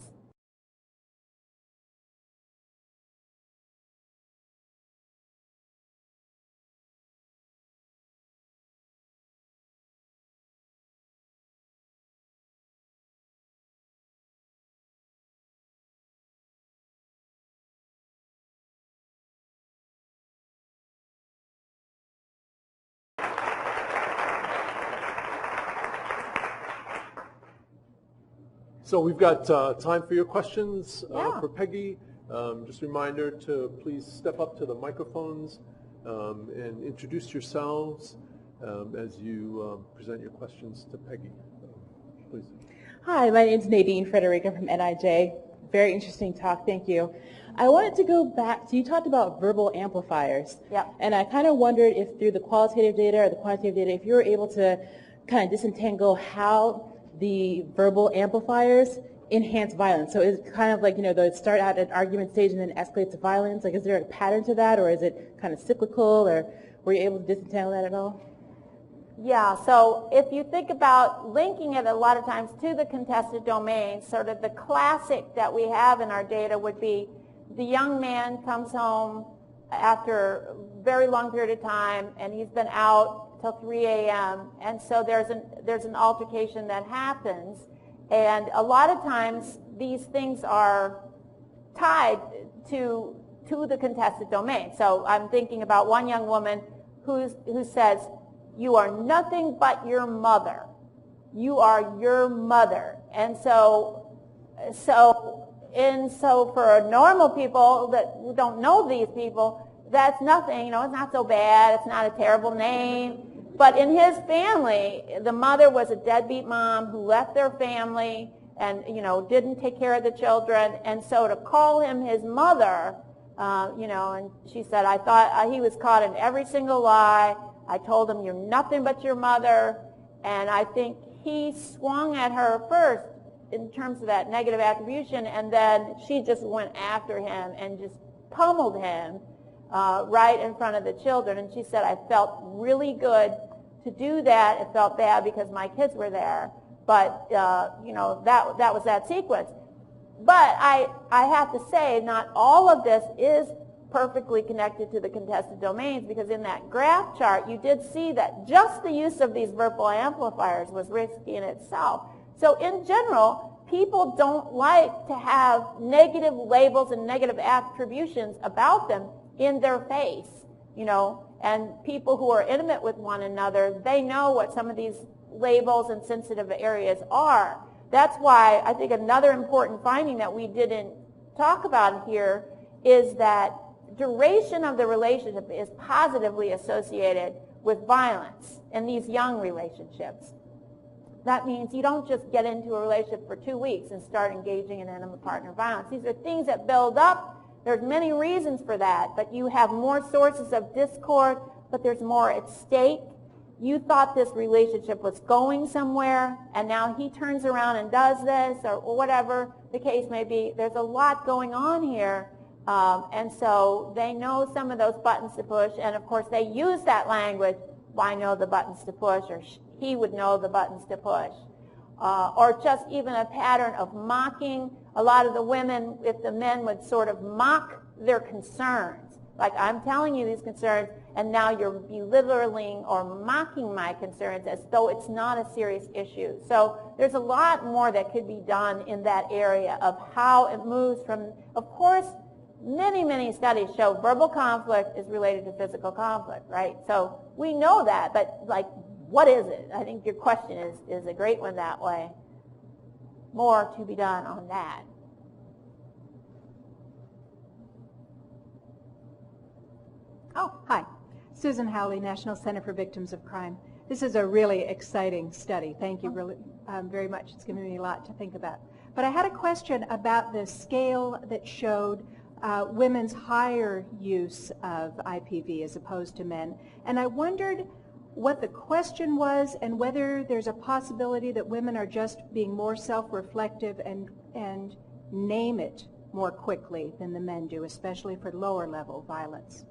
So we've got time for your questions Yeah. for Peggy. Just a reminder to please step up to the microphones and introduce yourselves. as you present your questions to Peggy. Please. Hi, my name is Nadine Frederica from NIJ. Very interesting talk, thank you. I wanted to go back, so you talked about verbal amplifiers. Yep. And I kind of wondered if through the qualitative data or the quantitative data, if you were able to kind of disentangle how the verbal amplifiers enhance violence. So is it kind of like, they start at an argument stage and then escalate to violence? Like, is there a pattern to that, or is it kind of cyclical, or were you able to disentangle that at all? Yeah, so if you think about linking it a lot of times to the contested domain, sort of the classic that we have in our data would be the young man comes home after a very long period of time and he's been out till 3 a.m. and so there's an altercation that happens, and a lot of times these things are tied to the contested domain. So I'm thinking about one young woman who says, "You are nothing but your mother. You are your mother." And so for normal people that don't know these people, that's nothing. It's not so bad. It's not a terrible name. But in his family, the mother was a deadbeat mom who left their family and didn't take care of the children. And so to call him his mother, and she said, "I thought he was caught in every single lie. I told him, you're nothing but your mother." And I think he swung at her first in terms of that negative attribution, and then she just went after him and just pummeled him right in front of the children. And she said, "I felt really good to do that. It felt bad because my kids were there. But, that was that sequence." But I have to say, not all of this is perfectly connected to the contested domains, because in that graph chart you did see that just the use of these verbal amplifiers was risky in itself. So in general, people don't like to have negative labels and negative attributions about them in their face, and people who are intimate with one another, they know what some of these labels and sensitive areas are. That's why I think another important finding that we didn't talk about here is that duration of the relationship is positively associated with violence in these young relationships. That means you don't just get into a relationship for 2 weeks and start engaging in intimate partner violence. These are things that build up. There's many reasons for that, but you have more sources of discord, but there's more at stake. You thought this relationship was going somewhere, and now he turns around and does this, or whatever the case may be. There's a lot going on here. And so they know some of those buttons to push, and of course they use that language, "I know the buttons to push," or "he would know the buttons to push," or just even a pattern of mocking. A lot of the women, if the men would sort of mock their concerns, like, "I'm telling you these concerns, and now you're belittling or mocking my concerns as though it's not a serious issue." So there's a lot more that could be done in that area of how it moves from, of course, many studies show verbal conflict is related to physical conflict, right? So we know that, but what is it? I think your question is a great one that way. More to be done on that. Oh, hi. Susan Howley, National Center for Victims of Crime. This is a really exciting study. Thank you really, very much. It's given me a lot to think about. But I had a question about the scale that showed women's higher use of IPV as opposed to men. And I wondered what the question was and whether there's a possibility that women are just being more self-reflective and name it more quickly than the men do, especially for lower level violence.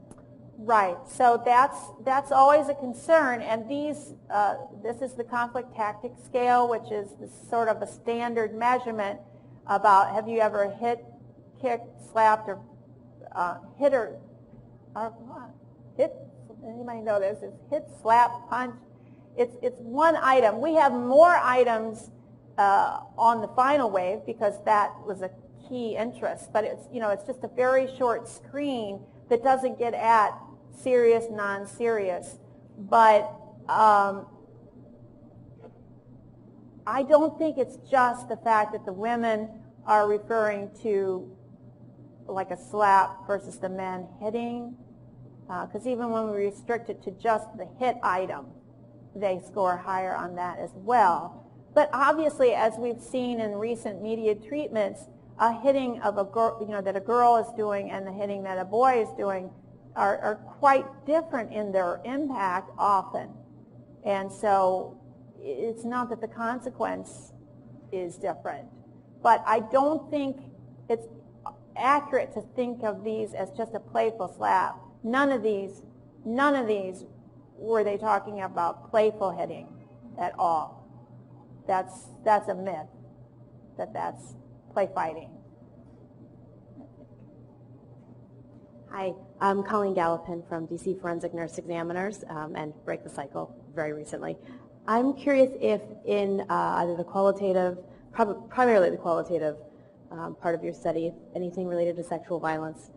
Right. So that's always a concern. And this is the conflict tactic scale, which is sort of a standard measurement about have you ever hit, kicked, slapped, or hit hit. Anybody know this? It's hit, slap, punch. It's one item. We have more items on the final wave because that was a key interest. But it's just a very short screen that doesn't get at serious, non-serious. But I don't think it's just the fact that the women are referring to like a slap versus the men hitting. Because even when we restrict it to just the hit item, they score higher on that as well. But obviously, as we've seen in recent media treatments, a hitting of a girl, that a girl is doing and the hitting that a boy is doing are quite different in their impact often. And so it's not that the consequence is different. But I don't think it's accurate to think of these as just a playful slap. None of these were they talking about playful hitting at all. That's a myth, that's play fighting. Hi, I'm Colleen Gallopin from DC Forensic Nurse Examiners and Break the Cycle very recently. I'm curious if in either the qualitative, primarily the qualitative part of your study, if anything related to sexual violence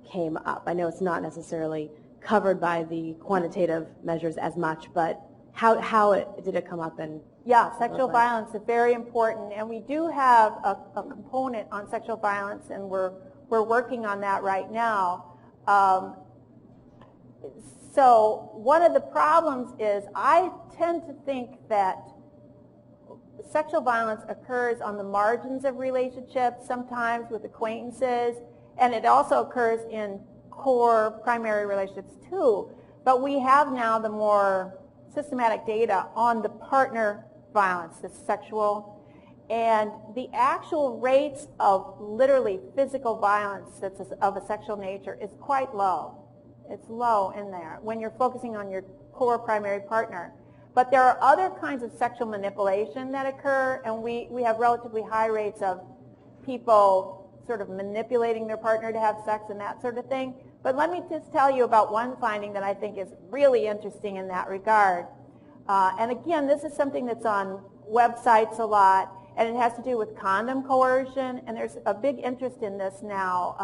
came up. I know it's not necessarily covered by the quantitative measures as much, but did it come up? And yeah, sexual violence is very important, and we do have a component on sexual violence, and we're working on that right now. So one of the problems is I tend to think that sexual violence occurs on the margins of relationships, sometimes with acquaintances, and it also occurs in core primary relationships too. But we have now the more systematic data on the partner violence, the sexual, and the actual rates of literally physical violence that's of a sexual nature is quite low. It's low in there when you're focusing on your core primary partner. But there are other kinds of sexual manipulation that occur, and we have relatively high rates of people sort of manipulating their partner to have sex and that sort of thing. But let me just tell you about one finding that I think is really interesting in that regard. And again, this is something that's on websites a lot, and it has to do with condom coercion, and there's a big interest in this now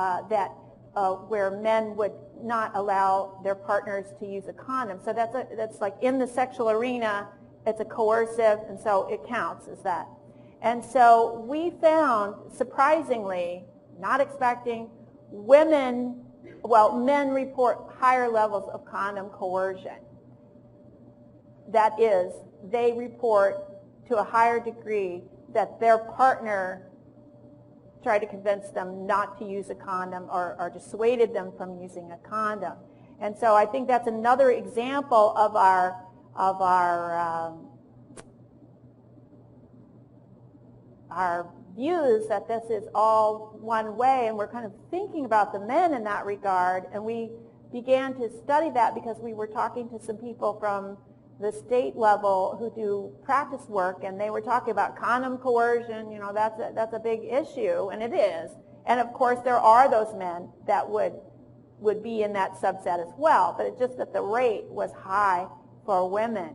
where men would not allow their partners to use a condom. So that's like in the sexual arena, it's a coercive, and so it counts as that. And so we found, surprisingly, not expecting, men report higher levels of condom coercion. That is, they report to a higher degree that their partner tried to convince them not to use a condom or dissuaded them from using a condom. And so I think that's another example of our views that this is all one way, and we're kind of thinking about the men in that regard. And we began to study that because we were talking to some people from the state level who do practice work, and they were talking about condom coercion. That's a big issue, and it is. And of course, there are those men that would be in that subset as well, but it's just that the rate was high for women.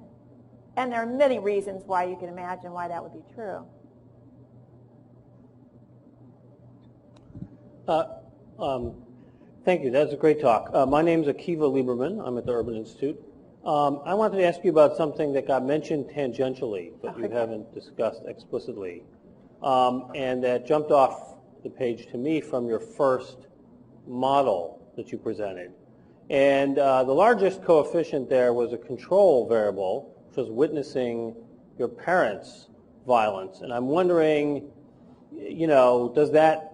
And there are many reasons why you can imagine why that would be true. Thank you. That's a great talk. My name is Akiva Lieberman. I'm at the Urban Institute. I wanted to ask you about something that got mentioned tangentially, but you haven't discussed explicitly, and that jumped off the page to me from your first model that you presented. And the largest coefficient there was a control variable, which was witnessing your parents' violence. And I'm wondering, does that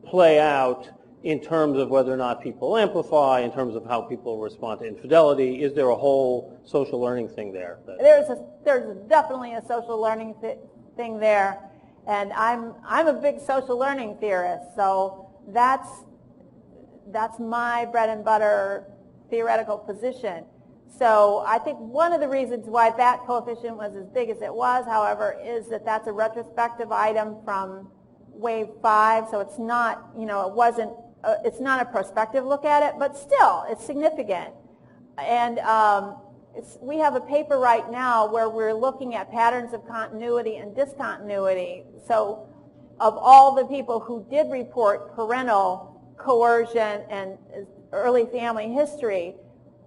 play out in terms of whether or not people amplify, in terms of how people respond to infidelity? Is there a whole social learning thing there? There's definitely a social learning thing there, and I'm a big social learning theorist, so that's my bread and butter theoretical position. So I think one of the reasons why that coefficient was as big as it was, however, is that that's a retrospective item from wave 5, so it's not, it's not a prospective look at it, but still, it's significant. And we have a paper right now where we're looking at patterns of continuity and discontinuity. So of all the people who did report parental coercion and early family history,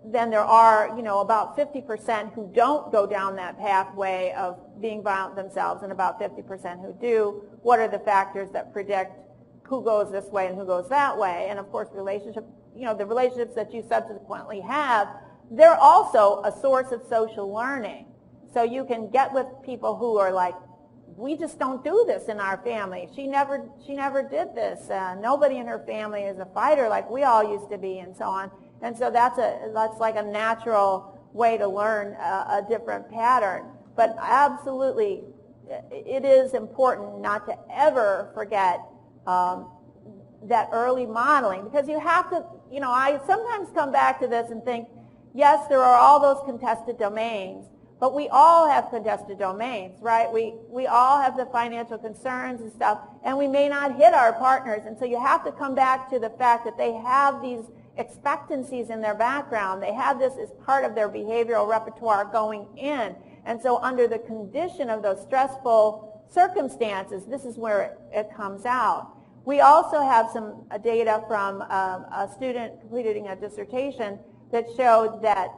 then there are, about 50% who don't go down that pathway of being violent themselves, and about 50% who do. What are the factors that predict who goes this way and who goes that way? And of course, the relationships that you subsequently have they're also a source of social learning. So you can get with people who are like, we just don't do this in our family. She never did this. Nobody in her family is a fighter like we all used to be, and so on. And so that's like a natural way to learn a different pattern. But absolutely, it is important not to ever forget that early modeling, because you have to, I sometimes come back to this and think, yes, there are all those contested domains, but we all have contested domains, right? We all have the financial concerns and stuff, and we may not hit our partners, and so you have to come back to the fact that they have these expectancies in their background. They have this as part of their behavioral repertoire going in, and so under the condition of those stressful circumstances, this is where it comes out. We also have some data from a student completing a dissertation that showed that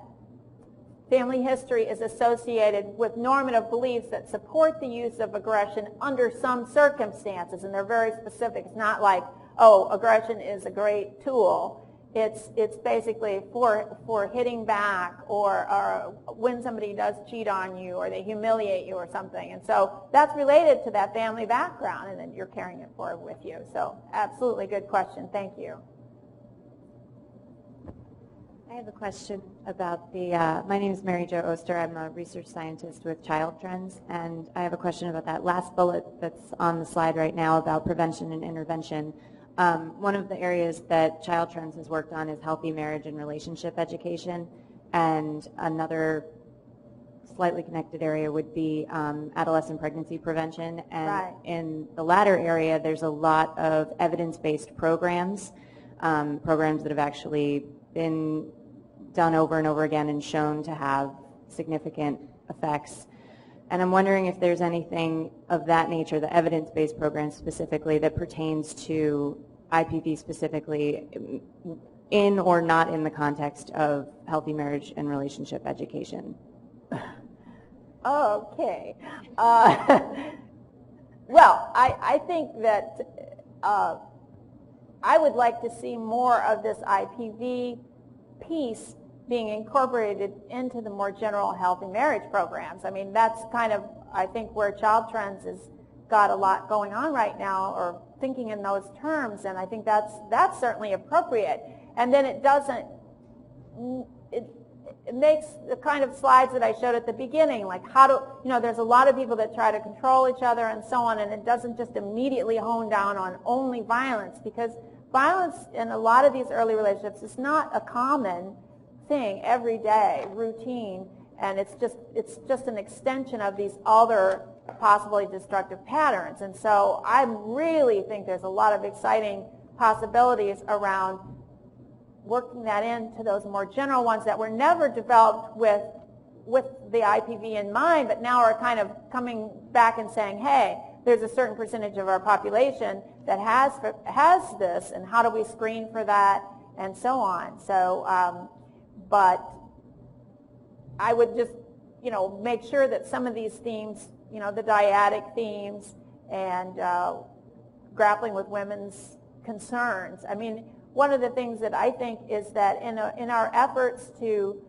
family history is associated with normative beliefs that support the use of aggression under some circumstances, and they're very specific. It's not like, oh, aggression is a great tool. It's basically for hitting back, or when somebody does cheat on you, or they humiliate you or something. And so that's related to that family background, and then you're carrying it forward with you. So absolutely good question. Thank you. I have a question about the, my name is Mary Jo Oster. I'm a research scientist with Child Trends, and I have a question about that last bullet that's on the slide right now about prevention and intervention. One of the areas that Child Trends has worked on is healthy marriage and relationship education, and another slightly connected area would be adolescent pregnancy prevention. And right. In the latter area, there's a lot of evidence-based programs, programs that have actually been done over and over again and shown to have significant effects. And I'm wondering if there's anything of that nature, the evidence-based programs specifically, that pertains to IPV specifically, in or not in the context of healthy marriage and relationship education. Okay. Well, I think that I would like to see more of this IPV piece being incorporated into the more general healthy marriage programs. I mean, that's kind of, I think, where Child Trends has got a lot going on right now, or thinking in those terms, and I think that's certainly appropriate. And then it doesn't, it makes the kind of slides that I showed at the beginning, like how to, there's a lot of people that try to control each other and so on, and it doesn't just immediately hone down on only violence, because violence in a lot of these early relationships is not a common thing, everyday routine, and it's just an extension of these other possibly destructive patterns. And so I really think there's a lot of exciting possibilities around working that into those more general ones that were never developed with the IPV in mind, but now are kind of coming back and saying, hey, there's a certain percentage of our population that has this, and how do we screen for that, and so on. So, but I would just, make sure that some of these themes, the dyadic themes and grappling with women's concerns. I mean, one of the things that I think is that in our efforts to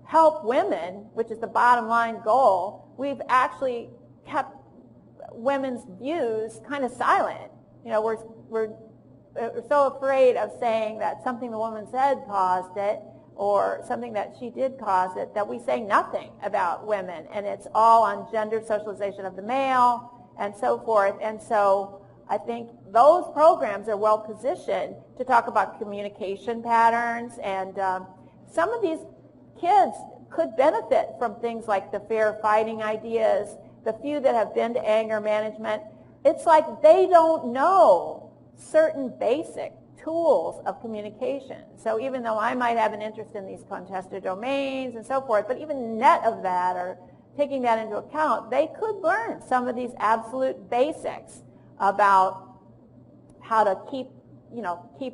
help women, which is the bottom line goal, we've actually kept women's views kind of silent. We're so afraid of saying that something the woman said caused it, or something that she did cause it, that we say nothing about women, and it's all on gender socialization of the male and so forth. And so I think those programs are well positioned to talk about communication patterns, and some of these kids could benefit from things like the fair fighting ideas. The few that have been to anger management, it's like they don't know certain basic tools of communication. So even though I might have an interest in these contested domains and so forth, but even net of that, or taking that into account, they could learn some of these absolute basics about how to keep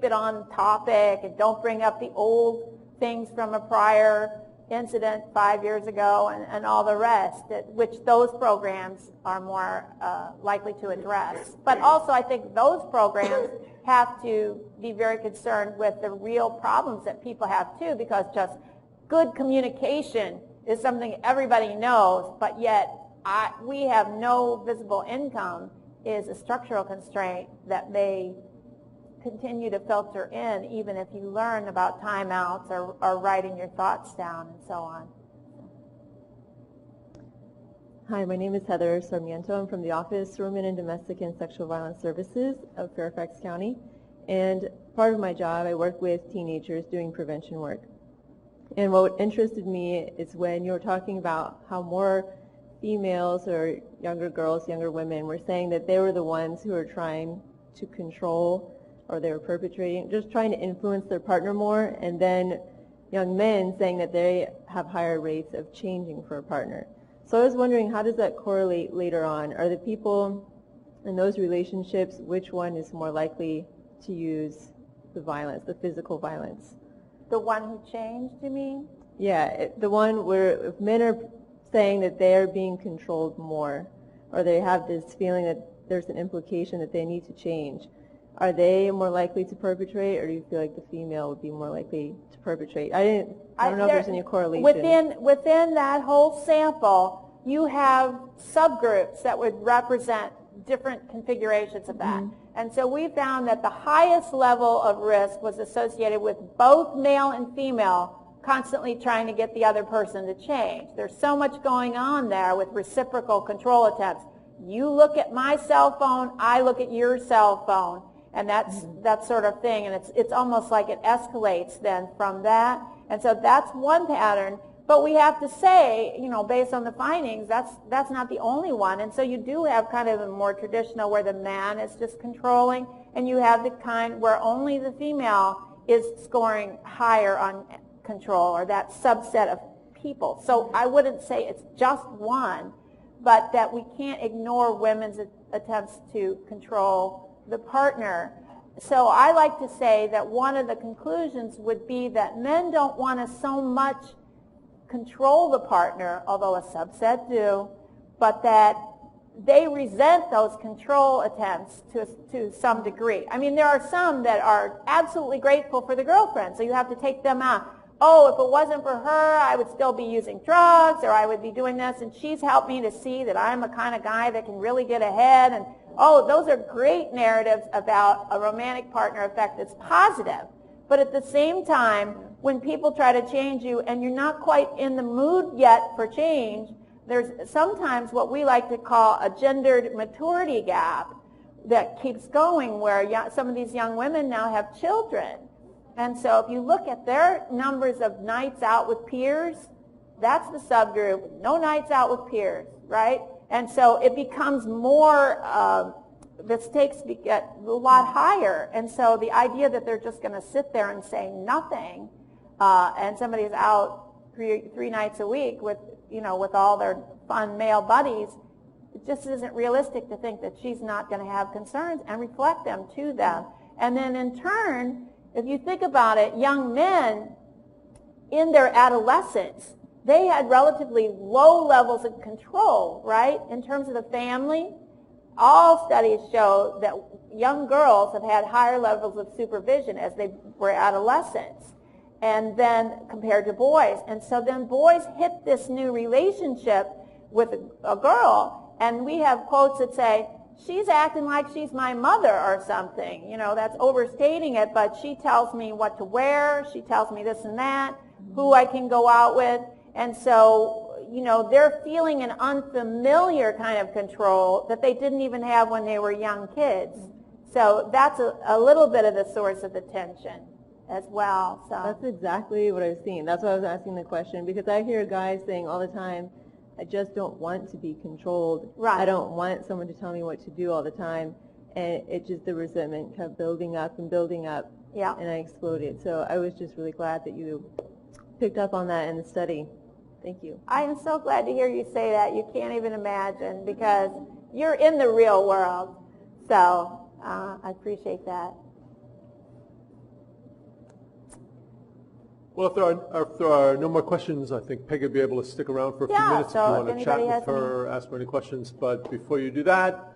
it on topic, and don't bring up the old things from a prior incident 5 years ago, and all the rest, which those programs are more likely to address. But also I think those programs have to be very concerned with the real problems that people have too, because just good communication is something everybody knows, but yet we have no visible income is a structural constraint that may continue to filter in even if you learn about timeouts or writing your thoughts down and so on. Hi, my name is Heather Sarmiento. I'm from the Office Women in Domestic and Sexual Violence Services of Fairfax County. And part of my job, I work with teenagers doing prevention work. And what interested me is when you were talking about how more females or younger girls, younger women were saying that they were the ones who were trying to control or they were perpetrating, just trying to influence their partner more, and then young men saying that they have higher rates of changing for a partner. So I was wondering, how does that correlate later on? Are the people in those relationships, which one is more likely to use the violence, the physical violence? The one who changed, you mean? Yeah, the one where if men are saying that they are being controlled more, or they have this feeling that there's an implication that they need to change, are they more likely to perpetrate, or do you feel like the female would be more likely to perpetrate? I don't know if there's any correlation. Within that whole sample, you have subgroups that would represent different configurations of that. And so we found that the highest level of risk was associated with both male and female constantly trying to get the other person to change. There's so much going on there with reciprocal control attempts. You look at my cell phone, I look at your cell phone. And that's that sort of thing, and it's almost like it escalates then from that. And so that's one pattern. But we have to say, you know, based on the findings, that's not the only one. And so you do have kind of a more traditional where the man is just controlling, and you have the kind where only the female is scoring higher on control, or that subset of people. So I wouldn't say it's just one, but that we can't ignore women's attempts to control the partner. So I like to say that one of the conclusions would be that men don't want to so much control the partner, although a subset do, but that they resent those control attempts to some degree. I mean, there are some that are absolutely grateful for the girlfriend, so you have to take them out. Oh, if it wasn't for her, I would still be using drugs, or I would be doing this, and she's helped me to see that I'm a kind of guy that can really get ahead. And oh, those are great narratives about a romantic partner effect that's positive. But at the same time, when people try to change you and you're not quite in the mood yet for change, there's sometimes what we like to call a gendered maturity gap that keeps going, where some of these young women now have children. And so if you look at their numbers of nights out with peers, that's the subgroup, no nights out with peers, right? And so it becomes more, the stakes get a lot higher. And so the idea that they're just going to sit there and say nothing, and somebody's out three nights a week with, you know, with all their fun male buddies, it just isn't realistic to think that she's not going to have concerns and reflect them to them. And then in turn, if you think about it, young men in their adolescence, they had relatively low levels of control, right? In terms of the family, all studies show that young girls have had higher levels of supervision as they were adolescents, and then compared to boys. And so then boys hit this new relationship with a girl, and we have quotes that say, she's acting like she's my mother or something. You know, that's overstating it, but she tells me what to wear, she tells me this and that, who I can go out with. And so, you know, they're feeling an unfamiliar kind of control that they didn't even have when they were young kids. So that's a little bit of the source of the tension as well. So that's exactly what I was seeing. That's why I was asking the question, because I hear guys saying all the time, I just don't want to be controlled. Right. I don't want someone to tell me what to do all the time. And it just, the resentment kept building up and building up. Yeah. And I exploded. So I was just really glad that you picked up on that in the study. Thank you. I am so glad to hear you say that. You can't even imagine, because you're in the real world. So I appreciate that. Well, if there are no more questions, I think Peggy will be able to stick around for a few minutes so if you want to chat with her, ask her any questions. But before you do that,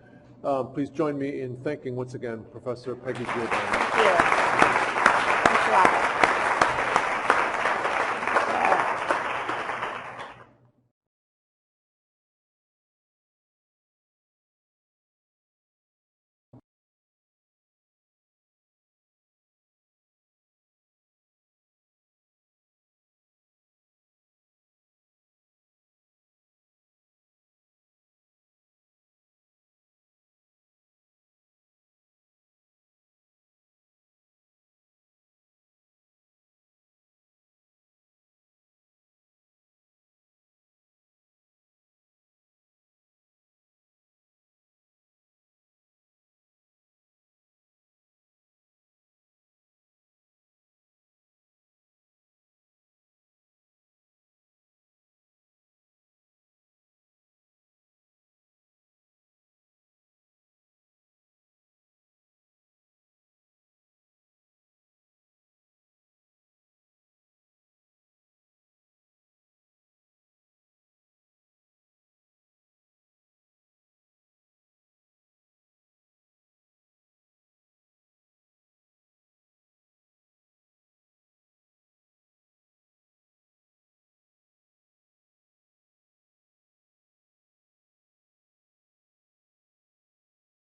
please join me in thanking once again Professor Peggy Giordano.